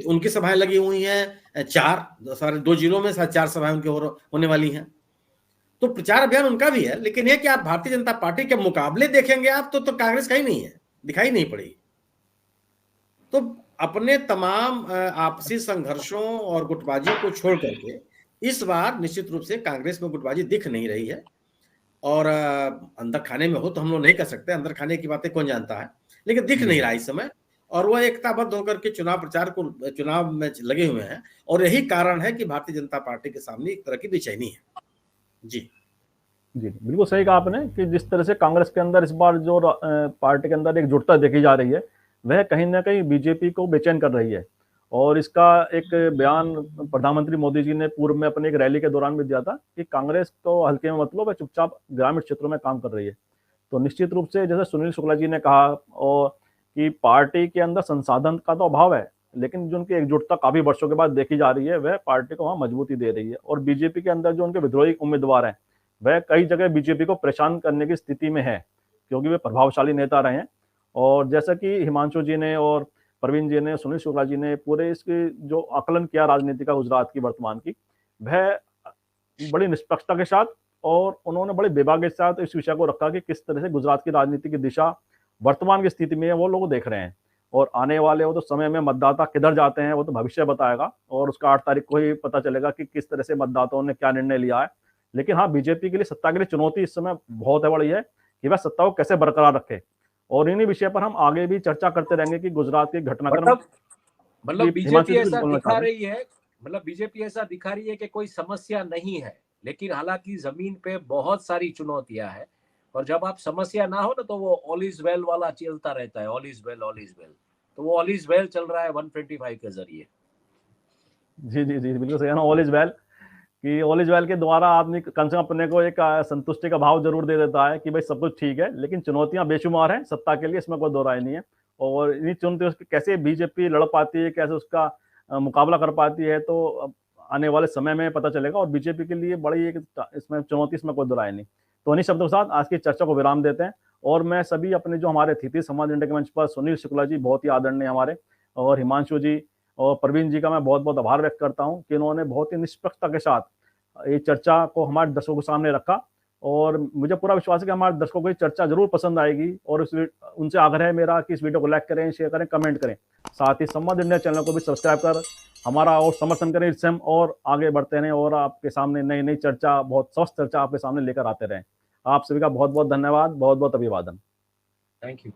उनकी सभाएं लगी हुई हैं 4 सारे 2 जिलों में 4 सभाएं उनकी होने वाली हैं। तो प्रचार अभियान उनका भी है, लेकिन ये कि आप भारतीय जनता पार्टी के मुकाबले देखेंगे आप तो कांग्रेस का ही नहीं है, दिखाई नहीं पड़ेगी। तो अपने तमाम आपसी संघर्षों और गुटबाजी को छोड़ करके इस बार निश्चित रूप से कांग्रेस में गुटबाजी दिख नहीं रही है। और अंदर खाने में हो तो हम लोग नहीं कर सकते, अंदर खाने की बातें कौन जानता है, लेकिन दिख नहीं रहा इस समय। और वह एकताबद्ध होकर के चुनाव में लगे हुए हैं और यही कारण है कि भारतीय जनता पार्टी के सामने एक तरह की बेचैनी है। जी जी, बिल्कुल सही कहा आपने कि जिस तरह से कांग्रेस के अंदर इस बार जो पार्टी के अंदर एकजुटता देखी जा रही है, वह कहीं ना कहीं बीजेपी को बेचैन कर रही है। और इसका एक बयान प्रधानमंत्री मोदी जी ने पूर्व में अपनी एक रैली के दौरान भी दिया था कि कांग्रेस को हल्के में मतलब है, चुपचाप ग्रामीण क्षेत्रों में काम कर रही है। तो निश्चित रूप से जैसे सुनील शुक्ला जी ने कहा और कि पार्टी के अंदर संसाधन का तो अभाव है, लेकिन जो उनकी एकजुटता काफी वर्षों के बाद देखी जा रही है, वह पार्टी को वहां मजबूती दे रही है। और बीजेपी के अंदर जो उनके विद्रोही उम्मीदवार हैं, वह कई जगह बीजेपी को परेशान करने की स्थिति में है, क्योंकि वे प्रभावशाली नेता रहे हैं। और जैसा कि हिमांशु जी ने और प्रवीण जी ने, सुनील शुक्ला जी ने पूरे इसकी जो आकलन किया राजनीति का गुजरात की वर्तमान की, वह बड़ी निष्पक्षता के साथ और उन्होंने बड़े विभाग के साथ इस विषय को रखा कि किस तरह से गुजरात की राजनीति की दिशा वर्तमान की स्थिति में है, वो लोग देख रहे हैं। और आने वाले वो तो समय में मतदाता किधर जाते हैं वो तो भविष्य बताएगा, और उसका 8 तारीख को ही पता चलेगा कि किस तरह से मतदाताओं ने क्या निर्णय लिया है। लेकिन हाँ, बीजेपी के लिए सत्ता के लिए चुनौती इस समय बहुत है, बड़ी है कि वह सत्ता को कैसे बरकरार रखे। और इन्हीं विषय पर हम आगे भी चर्चा करते रहेंगे कि गुजरात के घटनाक्रम मतलब बीजेपी ऐसा दिखा रही है, बीजेपी ऐसा दिखा रही है कि कोई समस्या नहीं है, लेकिन हालांकि जमीन पे बहुत सारी चुनौतियां हैं। और जब आप समस्या ना हो ना तो वो ऑल इज वेल वाला चलता रहता है, all is well all is well. तो वो ऑल इज वेल चल रहा है 125 के जरिए। जी जी जी, बिल्कुल सही है ना, ऑल इज वेल कि ऑल इज वेल के द्वारा आदमी कम से कम अपने को एक संतुष्टि का भाव जरूर दे देता है कि भाई सब कुछ ठीक है। लेकिन चुनौतियां बेशुमार हैं सत्ता के लिए, इसमें कोई दो राय नहीं है। और इन्हीं चुनौतियों से कैसे बीजेपी लड़ पाती है, कैसे उसका मुकाबला कर पाती है, तो आने वाले समय में पता चलेगा। और बीजेपी के लिए बड़ी एक इसमें चुनौती, इसमें कोई दो राय नहीं। तो इन्हीं शब्दों के साथ आज की चर्चा को विराम देते हैं। और मैं सभी अपने जो हमारे अतिथि संवाद इंडिया के मंच पर सुनील शुक्ला जी बहुत ही आदरणीय हमारे, और हिमांशु जी और प्रवीण जी का मैं बहुत बहुत आभार व्यक्त करता हूँ कि इन्होंने बहुत ही निष्पक्षता के साथ ये चर्चा को हमारे दर्शकों के सामने रखा। और मुझे पूरा विश्वास है कि हमारे दर्शकों को ये चर्चा जरूर पसंद आएगी। और उनसे आग्रह है मेरा कि इस वीडियो को लाइक करें, शेयर करें, कमेंट करें। साथ ही संवाद इंडिया चैनल को भी सब्सक्राइब कर हमारा और समर्थन करें, इससे हम और आगे बढ़ते रहें और आपके सामने नई नई चर्चा, बहुत स्वस्थ चर्चा आपके सामने लेकर आते रहें। आप सभी का बहुत बहुत धन्यवाद, बहुत बहुत अभिवादन। Thank you.